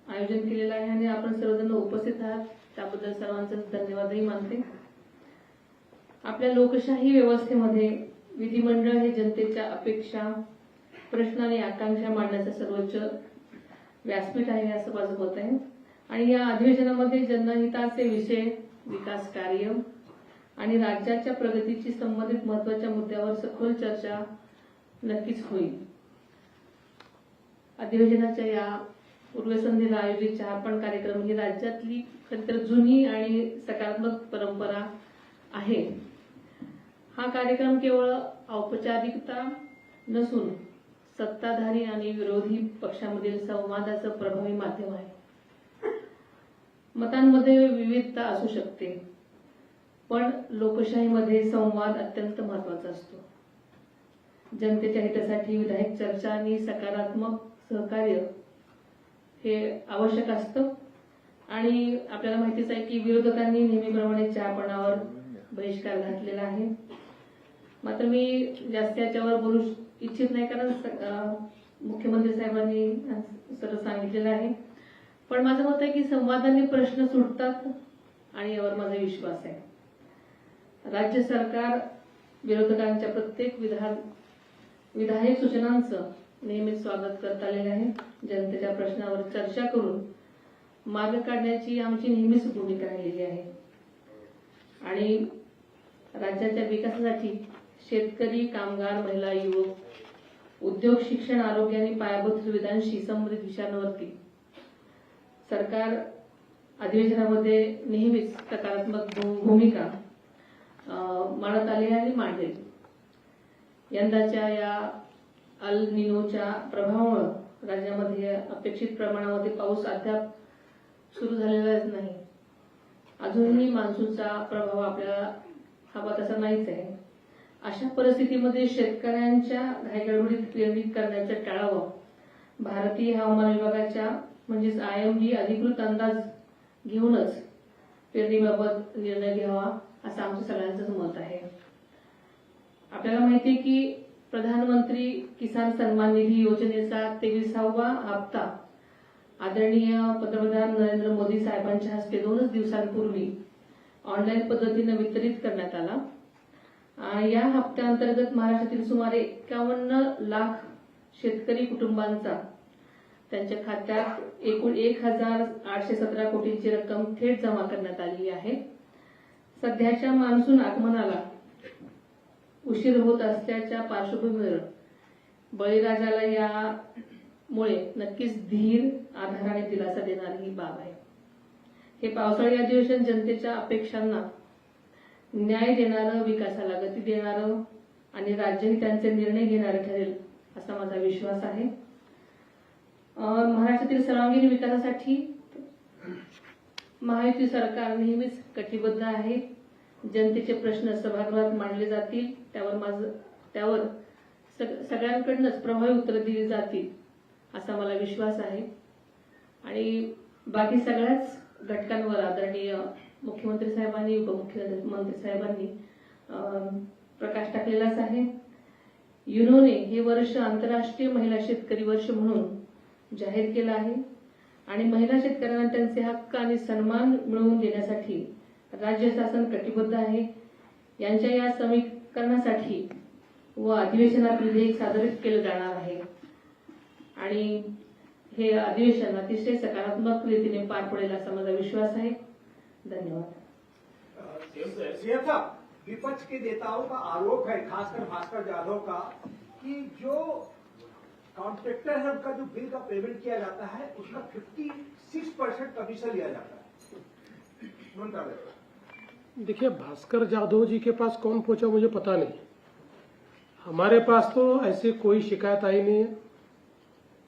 आयोजन केलेलं आहे आणि आपण सर्वजण उपस्थित आहात, त्याबद्दल सर्वांचं धन्यवादही मानते. आपल्या लोकशाही व्यवस्थेमध्ये विधिमंडळ हे जनतेच्या अपेक्षा, प्रश्न आणि आकांक्षा मांडण्याचं सर्वोच्च व्यासपीठ आहे असं माझं मत आहे. आणि या अधिवेशनामध्ये जनहिताचे विषय, विकास कार्य आणि राज्याच्या प्रगतीशी संबंधित महत्वाच्या मुद्द्यावर सखोल चर्चा नक्कीच होईल. अधिवेशनाच्या या पूर्वसंध्येला आयोजित चहापान कार्यक्रम ही राज्यातली खरंतर जुनी आणि सकारात्मक परंपरा आहे. हा कार्यक्रम केवळ औपचारिकता नसून सत्ताधारी आणि विरोधी पक्षांमधील संवादाचं प्रभावी माध्यम आहे. मतांमध्ये विविधता असू शकते, पण लोकशाहीमध्ये संवाद अत्यंत महत्वाचा असतो. जनतेच्या हितासाठी विधायक चर्चा आणि सकारात्मक सहकार्य हे आवश्यक असतं. आणि आपल्याला माहितीच आहे की विरोधकांनी नेहमीप्रमाणे चहापानावर बहिष्कार घातलेला आहे. मात्र मी जास्त याच्यावर बोलू इच्छित नाही, कारण मुख्यमंत्री साहेबांनी सर्व सांगितलेलं आहे. पण माझं मत आहे की संवादाने प्रश्न सुटतात आणि यावर माझा विश्वास आहे. राज्य सरकार विरोधकांच्या प्रत्येक विधायक सूचनांचं नेहमीच स्वागत करत आलेलं आहे. जनतेच्या प्रश्नावर चर्चा करून मार्ग काढण्याची आमची नेहमीच भूमिका राहिलेली आहे. आणि राज्याच्या विकासासाठी शेतकरी, कामगार, महिला, युवक, उद्योग, शिक्षण, आरोग्य आणि पायाभूत सुविधांशी संबंधित विषयांवरती सरकार अधिवेशनामध्ये नेहमीच सकारात्मक भूमिका मांडत आली आहे आणि मांडेल. यंदाच्या या अल निनोच्या प्रभावामुळे राज्यामध्ये अपेक्षित प्रमाणामध्ये पाऊस अद्याप सुरू झालेलाच नाही. अजूनही मान्सूनचा प्रभाव आपल्याला हवा तसा नाहीच आहे. अशा परिस्थितीमध्ये शेतकऱ्यांच्या घाईगडबडीत पेरणी करण्याचं टाळावं. भारतीय हवामान विभागाच्या म्हणजेच IMD अधिकृत अंदाज घेऊनच पेरणीबाबत निर्णय घ्यावा असं आमचं सगळ्यांचंच मत आहे. आपल्याला माहिती आहे की प्रधानमंत्री किसान सन्मान निधी योजनेचा 23वा हप्ता आदरणीय पंतप्रधान नरेंद्र मोदी साहेबांच्या हस्ते 2च दिवसांपूर्वी ऑनलाईन पद्धतीने वितरित करण्यात आला। या हप्त्याअंतर्गत महाराष्ट्रातील सुमारे 51 लाख शेतकरी कुटुंबांचा त्यांच्या खात्यात एकूण 1,817 कोटींची रक्कम थेट जमा करण्यात आली आहे। सध्याच्या मान्सून आगमनाला उशीर होत असल्याच्या पार्श्वभूमीवर बळीराजाला यामुळे नक्कीच धीर, आधार आणि दिलासा देणारी ही बाब आहे। हे पावसाळी अधिवेशन जनतेच्या अपेक्षांना न्याय देणारं, विकासाला गती देणारं आणि राज्यही त्यांचे निर्णय घेणारे ठरेल असा माझा विश्वास आहे। महाराष्ट्रातील सर्वांगीण विकासासाठी महायुती सरकार नेहमीच कटिबद्ध आहे। जनतेचे प्रश्न सभागृहात मांडले जातील, त्यावर सगळ्यांकडूनच प्रभावी उत्तरे दिली जातील असा मला विश्वास आहे। आणि बाकी सगळ्याच घटकांवर आदरणीय मुख्यमंत्री साहेबांनी, उपमुख्यमंत्री साहेबांनी प्रकाश टाकलेलाच आहे। युनोने हे वर्ष आंतरराष्ट्रीय महिला शेतकरी वर्ष म्हणून जाहीर केलं आहे आणि महिला शेतकऱ्यांना त्यांचे हक्क आणि सन्मान मिळवून देण्यासाठी राज्य शासन कटिबद्ध आहे। यांच्या या समीकरणासाठी व अधिवेशनात विधेयक सादर केले जाणार आहे आणि हे अधिवेशन अतिशय सकारात्मक रीतीने पार पडेल असा माझा विश्वास आहे। धन्यवाद। सीएम साहब, विपक्ष के नेताओं का आरोप है, खासकर भास्कर जाधव का, कि जो कॉन्ट्रैक्टर है उनका जो बिल का पेमेंट किया जाता है उसका 56% कमीशन लिया जाता है। मंत्रालय देखिए, भास्कर जाधव जी के पास कौन पहुंचा मुझे पता नहीं। हमारे पास तो ऐसी कोई शिकायत आई नहीं है।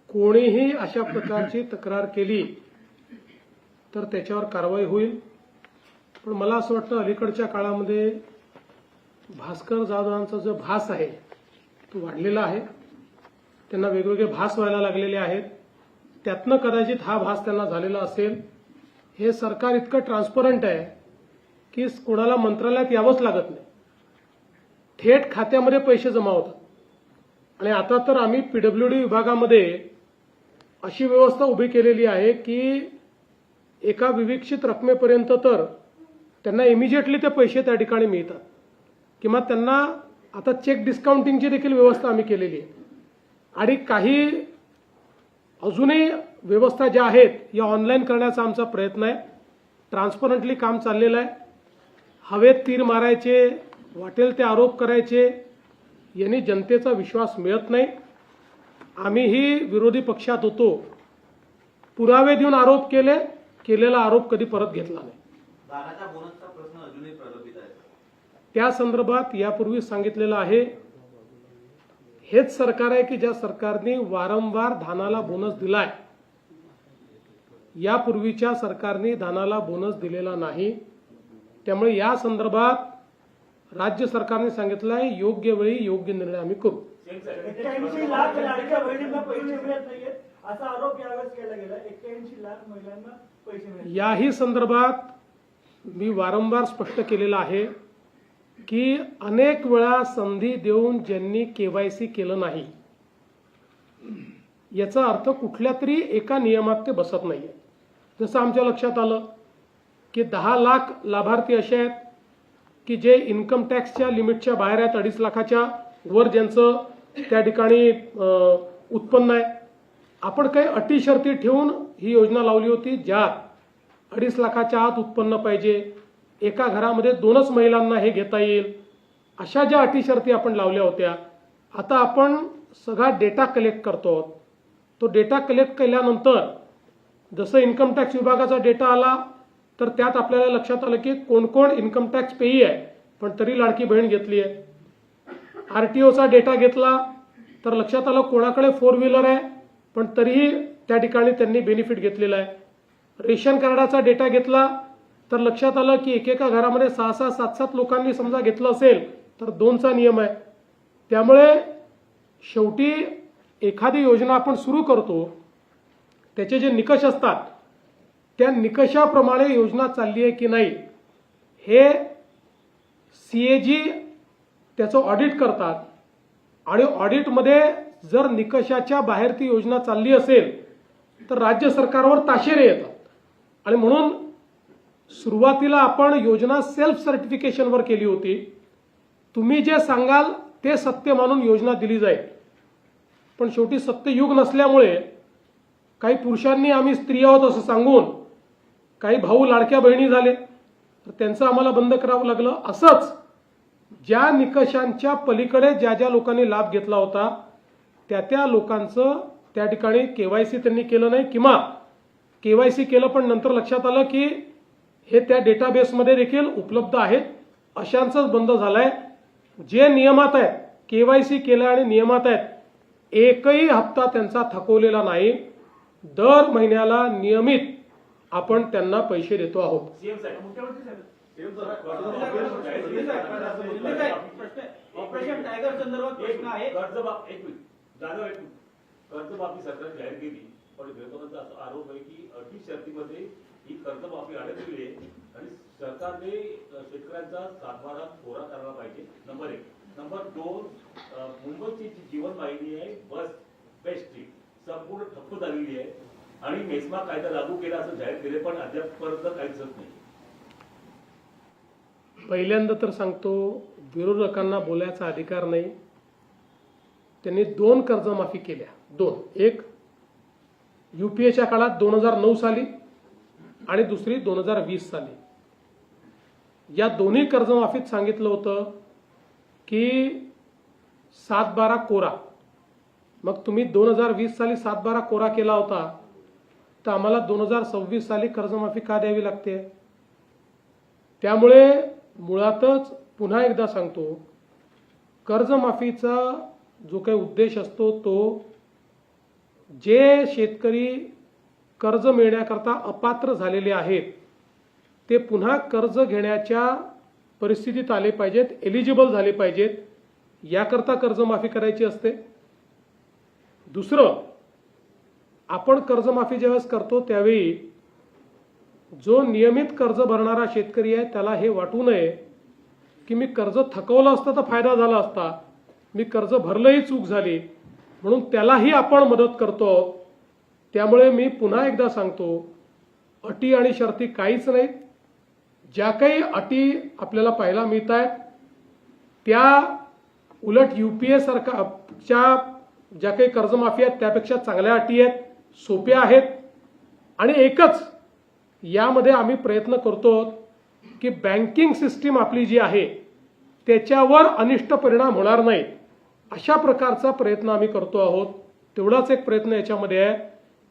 कोणीही अशा प्रकारची तक्रार केली तर त्याच्यावर कारवाई होईल। पण मला असं वाटतं अलीकडच्या काळामध्ये भास्कर जाधवांचा जो भास आहे तो वाढलेला आहे। त्यांना वेगवेगळे भास व्हायला लागलेले आहेत। त्यातनं कदाचित हा भास त्यांना झालेला असेल। हे सरकार इतकं ट्रान्सपरंट आहे की कोणाला मंत्रालयात यावंच लागत नाही, थेट खात्यामध्ये पैसे जमा होतात। आणि आता तर आम्ही पीडब्ल्यूडी विभागामध्ये अशी व्यवस्था उभी केलेली आहे की एका विविक्षित रकमेपर्यंत तर त्यांना इमिजिएटली ते पैसे त्या ठिकाणी मिळतात, किंवा त्यांना आता चेक डिस्काउंटिंगची देखील व्यवस्था आम्ही केलेली आहे। आणि काही अजूनही व्यवस्था ज्या आहेत या ऑनलाईन करण्याचा आमचा प्रयत्न आहे। ट्रान्सपरंटली काम चाललेलं आहे। हवेत तीर मारायचे, वाटेल ते आरोप करायचे यांनी जनतेचा विश्वास मिळत नाही। आम्हीही विरोधी पक्षात होतो, पुरावे देऊन आरोप केले, केलेला आरोप कधी परत घेतला नाही। धानाच्या बोनसचा प्रश्न अजूनही प्रलंबित आहे। त्या संदर्भात यापूर्वी सांगितलेलं आहे, हेच सरकार आहे की ज्या सरकारने वारंवार धानाला बोनस दिलाय। यापूर्वीच्या सरकारने धानाला बोनस दिलेला नाही। त्यामुळे या संदर्भात राज्य सरकारने सांगितलं आहे योग्य वेळी योग्य निर्णय आम्ही करू। 81 लाख लाडक्या बहिणींना पैसे मिळत नाहीयेत असा आरोप यावेळेस केला गेला। 81 लाख महिलांना पैसे मिळत याही संदर्भात मी वारंवार स्पष्ट केलेलं आहे की अनेक वेळा संधी देऊन ज्यांनी केवायसी केलं नाही याचा अर्थ कुठल्या तरी एका नियमात ते बसत नाहीये। जसं आमच्या लक्षात आलं की 10 लाख लाभार्थी असे आहेत की जे इन्कम टॅक्सच्या लिमिटच्या बाहेर आहेत, 2.5 लाखाच्या वर ज्यांचं त्या ठिकाणी उत्पन्न आहे। आपण काही अटी शर्ती ठेवून ही योजना लावली होती, ज्यात 2.5 लाखाच्या आत उत्पन्न पाहिजे, एका घरामध्ये 2च महिलांना हे घेता येईल, अशा ज्या अटी शर्ती आपण लावल्या होत्या। आता आपण सगळा डेटा कलेक्ट करतो। तो डेटा कलेक्ट केल्यानंतर जसं इन्कम टॅक्स विभागाचा डेटा आला तर त्यात आपल्याला लक्षात आलं की कोण कोण इन्कम टॅक्स पेई आहे पण तरी लाडकी बहीण घेतली आहे। आरटीओचा डेटा घेतला तर लक्षात आलं कोणाकडे 4 व्हीलर आहे पण तरीही त्या ठिकाणी त्यांनी बेनिफिट घेतलेला आहे। रेशन कार्डाचा डेटा घेतला तर लक्षात आलं की एकेका घरामध्ये 6-6, 7-7 लोकांनी समजा घेतलं असेल तर 2चा नियम आहे। त्यामुळे शेवटी एखादी योजना आपण सुरू करतो त्याचे जे निकष असतात त्या निकषाप्रमाणे योजना चालली आहे की नाही हे सीएजी त्याचं ऑडिट करतात आणि ऑडिटमध्ये जर निकषाच्या बाहेर ती योजना चालली असेल तर राज्य सरकारवर ताशेरे येतात. आणि म्हणून सुरुवातीला आपण योजना सेल्फ सर्टिफिकेशनवर केली होती. तुम्ही जे सांगाल ते सत्य मानून योजना दिली जाईल. पण शेवटी सत्ययुग नसल्यामुळे काही पुरुषांनी आम्ही स्त्री आहोत असं सांगून काही भाऊ लाडक्या बहिणी झाले, तर त्यांचं आम्हाला बंद करावं लागलं. असंच ज्या निकषांच्या पलीकडे ज्या ज्या लोकांनी लाभ घेतला होता त्या लोकांचं त्या ठिकाणी केवायसी त्यांनी केलं नाही, किंवा केवायसी केलं पण नंतर लक्षात आलं की हे त्या डेटाबेसमध्ये देखील उपलब्ध आहेत, अशांचंच बंद झालंय. जे नियमात आहेत, केवायसी केलं आणि नियमात आहेत, एकही हप्ता त्यांचा थकवलेला नाही. दर महिन्याला नियमित आपण त्यांना पैसे देतो आहोत. ऑपरेशन टायगर संदर्भात प्रश्न आहे. कर्जमाफी सरकार जाहीर केली, पण विरोधकांचा असा आरोप आहे की अटी शर्तीमध्ये ही कर्जमाफी अडकलेली आहे आणि सरकारने शेतकऱ्यांचा सातबारा कोरा करायला पाहिजे. नंबर 1. नंबर 2, मुंबईची जी जीवनवाहिनी आहे बस बेस्टची संपूर्ण ठप्प झालेली आहे आणि मेस्मा कायदा लागू केला असं जाहीर केले, पण अद्यापपर्यंत काही दिसत नाही. पहिल्यांदा तर सांगतो, विरोधकांना बोलायचा अधिकार नाही. त्यांनी 2 कर्जमाफी केल्या. 2. एक UPAच्या काळात 2009 साली आणि दुसरी 2020 साली. या दोन्ही कर्जमाफीत सांगितलं होतं की 7/12 कोरा. मग तुम्ही 2020 साली 7/12 कोरा केला होता, तर आम्हाला 2026 साली कर्जमाफी का द्यावी लागते? त्यामुळे मुळातच पुन्हा एकदा सांगतो, कर्जमाफीचा जो काही उद्देश असतो तो जे शेतकरी कर्ज मिळण्याकरता अपात्र झालेले आहेत ते पुन्हा कर्ज घेण्याच्या परिस्थितीत आले पाहिजेत, एलिजिबल झाले पाहिजेत, याकरता कर्जमाफी करायची असते. दुसरं, आपण कर्जमाफी ज्यावेळेस करतो त्यावेळी जो नियमित कर्ज भरणारा शेतकरी आहे त्याला हे वाटू नये की मी कर्ज थकवलं असतं तर फायदा झाला असता, मी कर्ज भरलंही चूक झाली, म्हणून त्यालाही आपण मदत करतो. त्यामुळे मी पुन्हा एकदा सांगतो, अटी आणि शर्ती काहीच नाहीत. ज्या काही अटी आपल्याला पाहायला मिळत आहेत त्या उलट UPA सरकारच्या ज्या काही कर्जमाफी आहेत त्यापेक्षा चांगल्या अटी आहेत, सोप्या आहेत. आणि एकच यामध्ये आम्ही प्रयत्न करतो की बँकिंग सिस्टीम आपली जी आहे त्याच्यावर अनिष्ट परिणाम होणार नाही, अशा प्रकारचा प्रयत्न आम्ही करतो आहोत. तेवढाच एक प्रयत्न याच्यामध्ये आहे.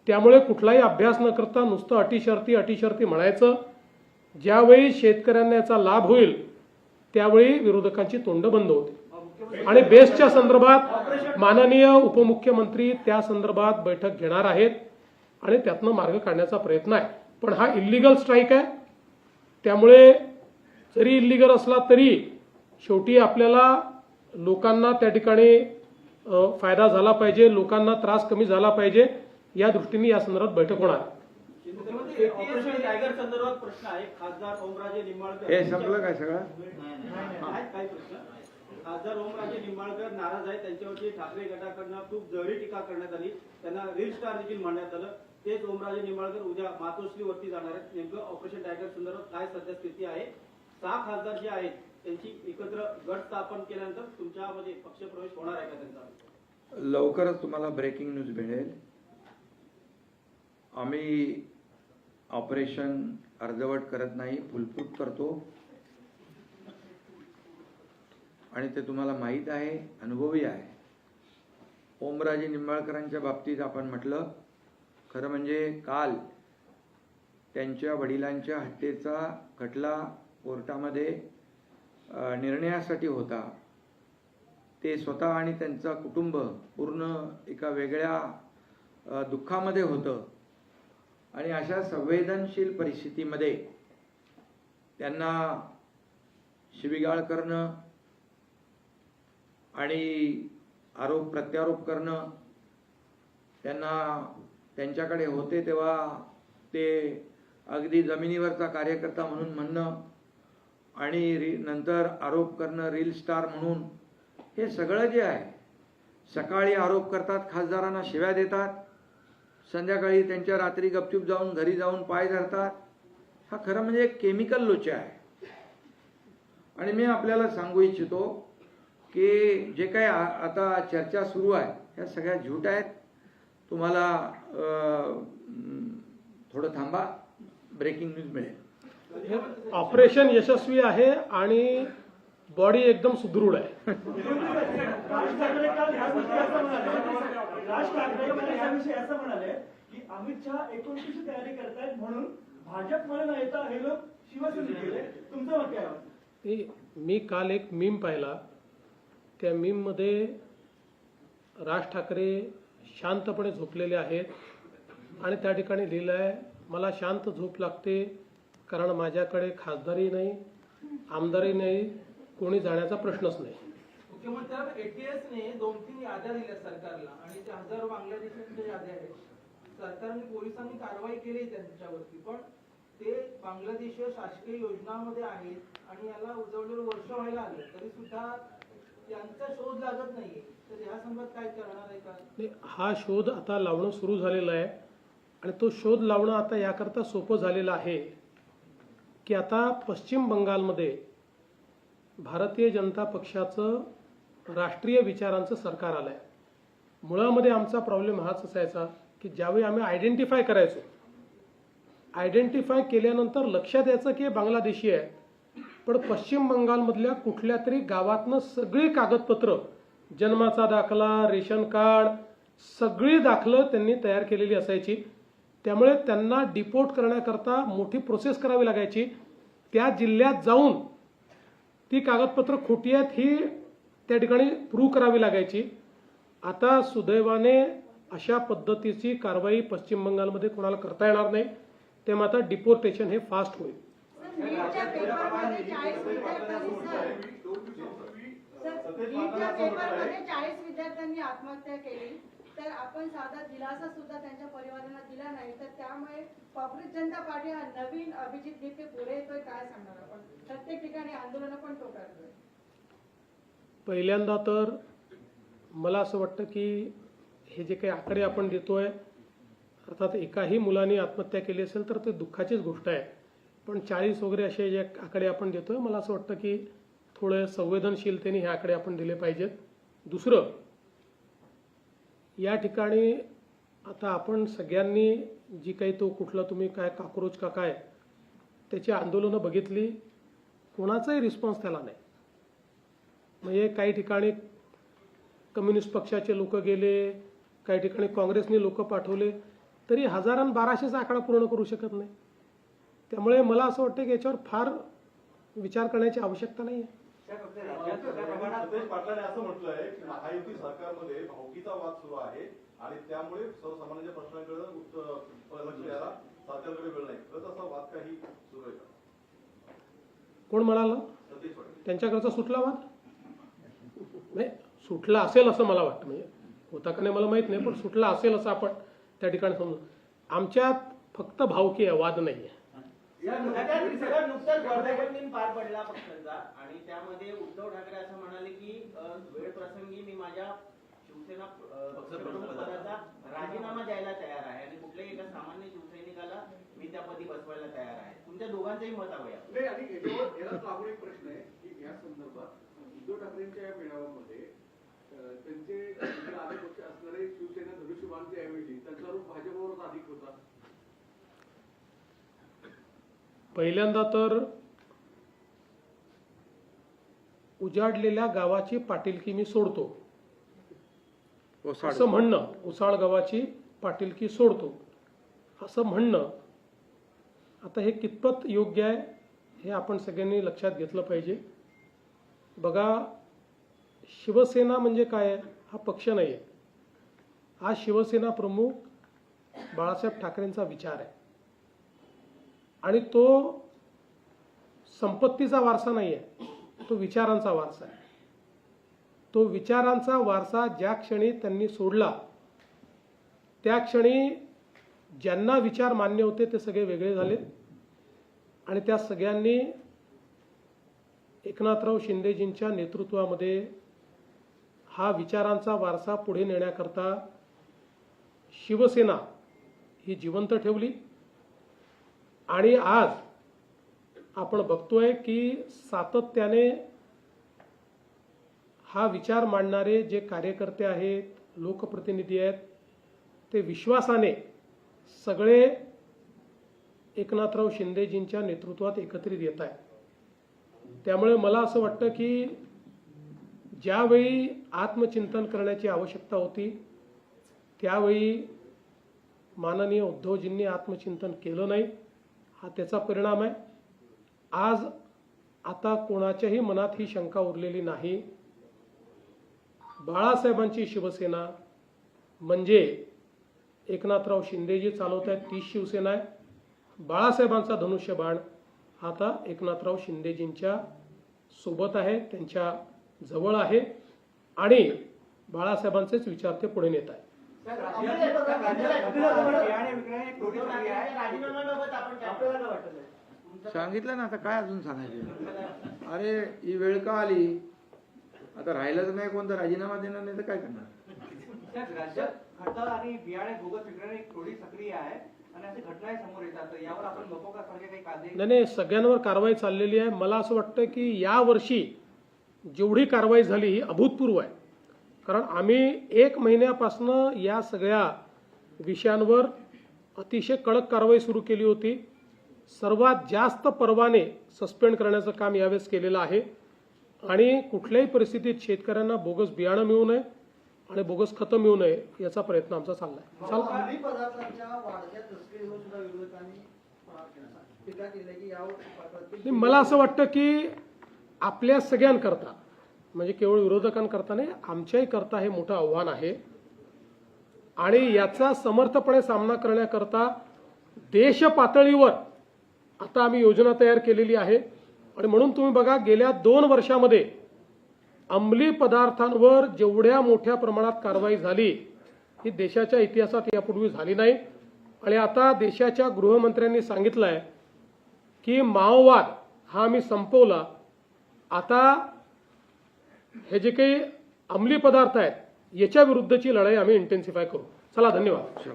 त्यामुळे कुठलाही अभ्यास न करता नुसतं अटी-शर्ती म्हणायचं. ज्यावेळी शेतकऱ्यांना याचा लाभ होईल त्यावेळी विरोधकांची तोंड बंद होते. आणि बेस्टच्या संदर्भात माननीय उपमुख्यमंत्री त्या संदर्भात बैठक घेणार आहेत आणि त्यातनं मार्ग काढण्याचा प्रयत्न आहे. पण हा इल्लीगल स्ट्राईक आहे, त्यामुळे जरी इल्लीगल असला तरी शेवटी आपल्याला लोकांना त्या ठिकाणी फायदा झाला पाहिजे, लोकांना त्रास कमी झाला पाहिजे, या दृष्टीने या संदर्भात बैठक होणार. ऑपरेशन टायगर संदर्भात प्रश्न आहे. खासदार ओमराजे निंबाळकर हे संपलं काय सगळं? काही प्रश्न. खासदार ओमराजे निंबाळकर नाराज आहेत. त्यांच्यावरती ठाकरे गटाकडनं खूप जहरी टीका करण्यात आली. त्यांना रील स्टार देखील म्हणण्यात आलं. तेच ओमराजे निंबाळकर उद्या मातोश्रीवरती जाणार आहेत. नेमकं ऑपरेशन टायगर संदर्भात काय सध्या स्थिती आहे? 6 खासदार जे आहेत त्यांची एकत्र गट स्थापन केल्यानंतर तुमच्यामध्ये पक्षप्रवेश होणार आहे का त्यांचा? लवकरच तुम्हाला ब्रेकिंग न्यूज मिळेल. आम्ही ऑपरेशन अर्धवट करत नाही, फुलफूट करतो आणि ते तुम्हाला माहीत आहे, अनुभवी आहे. ओमराजे निंबाळकरांच्या बाबतीत आपण म्हटलं, खरं म्हणजे काल त्यांच्या वडिलांच्या हत्येचा खटला कोर्टामध्ये निर्णयासाठी होता. ते स्वतः आणि त्यांचा कुटुंब पूर्ण एका वेगळ्या दुःखामध्ये होतं आणि अशा संवेदनशील परिस्थितीमध्ये त्यांना शिवीगाळ करणं आणि आरोप प्रत्यारोप करणं, त्यांना त्यांच्याकडे होते तेव्हा ते अगदी जमिनीवरचा कार्यकर्ता म्हणून म्हणणं आणि नंतर आरोप करणं रील स्टार म्हणून, हे सगळं जे आहे, सकाळी आरोप करतात, खासदारांना शिव्या देतात, संध्याकाळी त्यांच्या रात्री गपचूप जाऊन घरी जाऊन पाय धरतात. हा खरं म्हणजे एक केमिकल लोचा आहे. आणि मी आपल्याला सांगू इच्छितो की जे काही आता चर्चा सुरू आहे ह्या सगळ्या झूट आहेत. तुम्हाला थोडं थांबा, ब्रेकिंग न्यूज मिळेल. ऑपरेशन यशस्वी आहे आणि बॉडी एकदम सुदृढ आहे. राज ठाकरे काल ह्या गोष्टी असं म्हणाले, राज ठाकरे काल याविषयी असं म्हणाले की अमित शहा 29ची तयारी करतायत म्हणून भाजपमध्ये न येता हे लोक शिवसेनेत गेले. तुमचं मत काय आहे? मी काल एक मीम पाहिला. त्या मीम मध्ये राज ठाकरे शांतपणे झोपलेले आहेत आणि त्या ठिकाणी लिहिलं आहे, मला शांत झोप लागते कारण माझ्याकडे खासदारी नाही, आमदारी नाही, कोणी जाण्याचा प्रश्नच नाही. मुख्यमंत्री एटीएसने 2-3 याद्या दिल्या सरकारला आणि त्या हजारो बांगलादेशांच्या याद्या आहेत. सरकारने पोलिसांनी कारवाई केली त्यांच्यावरती, पण ते बांगलादेशीय शासकीय योजनामध्ये आहेत आणि याला जवळजवळ वर्ष व्हायला आले तरी सुद्धा त्यांचा शोध लागत नाहीये. तर या संदर्भात काय करणार आहे का? नाही, हा शोध आता लावणं सुरू झालेला आहे आणि तो शोध लावणं आता याकरता सोपं झालेलं आहे की आता पश्चिम बंगालमध्ये भारतीय जनता पक्षाचं राष्ट्रीय विचारांचं सरकार आलं आहे. मुळामध्ये आमचा प्रॉब्लेम हाच असायचा की ज्यावेळी आम्ही आयडेंटिफाय करायचो, आयडेंटिफाय केल्यानंतर लक्षात यायचं की हे बांगलादेशी आहे, पण पश्चिम बंगालमधल्या कुठल्या तरी गावातनं सगळी कागदपत्र, जन्माचा दाखला, रेशन कार्ड, सगळी दाखलं त्यांनी तयार केलेली असायची. त्यामुळे त्यांना डिपोर्ट करण्याकरता मोठी प्रोसेस करावी लागायची. त्या जिल्ह्यात जाऊन ती कागदपत्र खोटी आहेत ही त्या ठिकाणी प्रूव्ह करावी लागायची. आता सुदैवाने अशा पद्धतीची कारवाई पश्चिम बंगालमध्ये कोणाला करता येणार नाही. तेव्हा आता डिपोर्टेशन हे फास्ट होईल. नीटच्या पेपरमध्ये 40 विद्यार्थ्यांनी आत्महत्या केली, तर आपण साधा दिलासा सुद्धा त्यांच्या परिवारांना दिला नाही, तर त्यामुळे काँग्रेस जनता पार्टी हा नवीन अभिजित नीते पुढे येतोय, काय सांगणार आपण? प्रत्येक ठिकाणी आंदोलन पण तो करतोय. पहिल्यांदा तर मला असं वाटतं की हे जे काही आकडे आपण देतोय, अर्थात एकाही मुलाने आत्महत्या केली असेल तर ते दुःखाचीच गोष्ट आहे, पण 40 वगैरे असे जे आकडे आपण देतोय, मला असं वाटतं की थोडं संवेदनशीलतेने हे आकडे आपण दिले पाहिजेत. दुसरं, या ठिकाणी आता आपण सगळ्यांनी जी काही तो कुठला तुम्ही काय काक्रोच का काय त्याची आंदोलनं बघितली, कोणाचाही रिस्पॉन्स त्याला नाही. म्हणजे काही ठिकाणी कम्युनिस्ट पक्षाचे लोक गेले, काही ठिकाणी काँग्रेसने लोक पाठवले, तरी 1000-1200चा आकडा पूर्ण करू शकत नाही. त्यामुळे मला असं वाटतं की याच्यावर फार विचार करण्याची आवश्यकता नाही आहे. सतेज पाटलांनी असं म्हटलंय की महायुती सरकारमध्ये भावकीचा वाद सुरू आहे आणि त्यामुळे सर्वसामान्य प्रश्नांकडे लक्ष द्यायला सरकारकडे वेळ नाही. तर तसा वाद काही सुरू आहे का? कोण म्हणाला? सतेज पाटील. त्यांच्याकडचा सुटला वाद नाही, सुटला असेल असं मला वाटतं. म्हणजे होता का नाही मला माहित नाही, पण सुटला असेल असं आपण त्या ठिकाणी समजू. आमच्यात फक्त भावकी आहे, वाद नाही आहे. नुकताच वर्धापन पार पडला पक्षाचा आणि त्यामध्ये उद्धव ठाकरे असं म्हणाले की वेळ प्रसंगी मी माझ्या शिवसेना पक्षप्रमुख पदाचा राजीनामा द्यायला तयार आहे आणि कुठल्याही एका सामान्य शिवसैनिकाला मी त्या पदी बसवायला तयार आहे. तुमच्या दोघांचंही मत हवं आहे. आणि याला लागून एक प्रश्न आहे की या संदर्भात उद्धव ठाकरेंच्या या मेळाव्यामध्ये त्यांचे आधी पक्ष असणारे शिवसेना धनुष्यबाणच्या ऐवजी त्यांचा रूप भाजपवरच अधिक होता. पहिल्यांदा तर उजाडलेल्या गावाची पाटीलकी मी सोडतो असं म्हणणं, उसाळ गावाची पाटीलकी सोडतो असं म्हणणं, आता हे कितपत योग्य आहे हे आपण सगळ्यांनी लक्षात घेतलं पाहिजे. बघा, शिवसेना म्हणजे काय? हा पक्ष नाही आहे, हा शिवसेना प्रमुख बाळासाहेब ठाकरेंचा विचार आहे आणि तो संपत्तीचा वारसा नाही आहे, तो विचारांचा वारसा आहे. तो विचारांचा वारसा ज्या क्षणी त्यांनी सोडला त्या क्षणी ज्यांना विचार मान्य होते ते सगळे वेगळे झाले आणि त्या सगळ्यांनी एकनाथराव शिंदेजींच्या नेतृत्वामध्ये हा विचारांचा वारसा पुढे नेण्याकरता शिवसेना ही जिवंत ठेवली आणि आज आपण बघतोय की सातत्याने हा विचार मांडणारे जे कार्यकर्ते आहेत, लोकप्रतिनिधी आहेत, ते विश्वासाने सगळे एकनाथराव शिंदेजींच्या नेतृत्वात एकत्रित येत आहेत. त्यामुळे मला असं वाटतं की ज्यावेळी आत्मचिंतन करण्याची आवश्यकता होती त्यावेळी माननीय उद्धवजींनी आत्मचिंतन केलं नाही. हा त्याचा परिणाम आहे. आज आता कोणाच्याही मनात ही शंका उरलेली नाही. बाळासाहेबांची शिवसेना म्हणजे एकनाथराव शिंदेजी चालवत आहेत तीच शिवसेना आहे. बाळासाहेबांचा धनुष्यबाण आता एकनाथराव शिंदेजींच्या सोबत आहे, त्यांच्या जवळ आहे आणि बाळासाहेबांचेच विचार ते पुढे नेत आहे. सांगितलं ना, आता काय अजून सांगायचं. अरे ही वेळ का आली, आता राहिलंच नाही, कोणता राजीनामा देणार नाही तर काय करणार. राज्यात खतं आणि बियाणे बोगस विकणारी एक टोळी सक्रिय आहे आणि अशी घटनाही समोर येतात. यावर आपण नको का सारखे काही कायदे नाही, सगळ्यांवर कारवाई चाललेली आहे. मला असं वाटतं की या वर्षी जेवढी कारवाई झाली ही अभूतपूर्व आहे. कारण आम्ही 1 महिन्यापासून या सगळ्या विषयांवर अतिशय कडक कारवाई सुरू केली होती. सर्वात जास्त परवाने सस्पेंड करण्याचं काम यावेळेस केलेलं आहे आणि कुठल्याही परिस्थितीत शेतकऱ्यांना बोगस बियाणं मिळू नये आणि बोगस खतं मिळू नये याचा प्रयत्न आमचा चाललाय. अंमली पदार्थांच्या वाढत्या तस्करीवर सुद्धा विरोधकांनी टीका केली की यावर मला असं वाटतं की आपल्या सगळ्यांकरता म्हणजे केवळ विरोधकांकरता नाही, आमच्याही करता हे मोठं आव्हान आहे आणि याचा समर्थपणे सामना करण्याकरता देश पातळीवर आता आम्ही योजना तयार केलेली आहे. आणि म्हणून तुम्ही बघा, गेल्या 2 वर्षामध्ये अंमली पदार्थांवर जेवढ्या मोठ्या प्रमाणात कारवाई झाली ही देशाच्या इतिहासात यापूर्वी झाली नाही. आणि आता देशाच्या गृहमंत्र्यांनी सांगितलं आहे की माओवाद हा आम्ही संपवला. आता हे जे काही अंमली पदार्थ आहेत याच्या विरुद्धची लढाई आम्ही इंटेन्सिफाय करू. चला, धन्यवाद.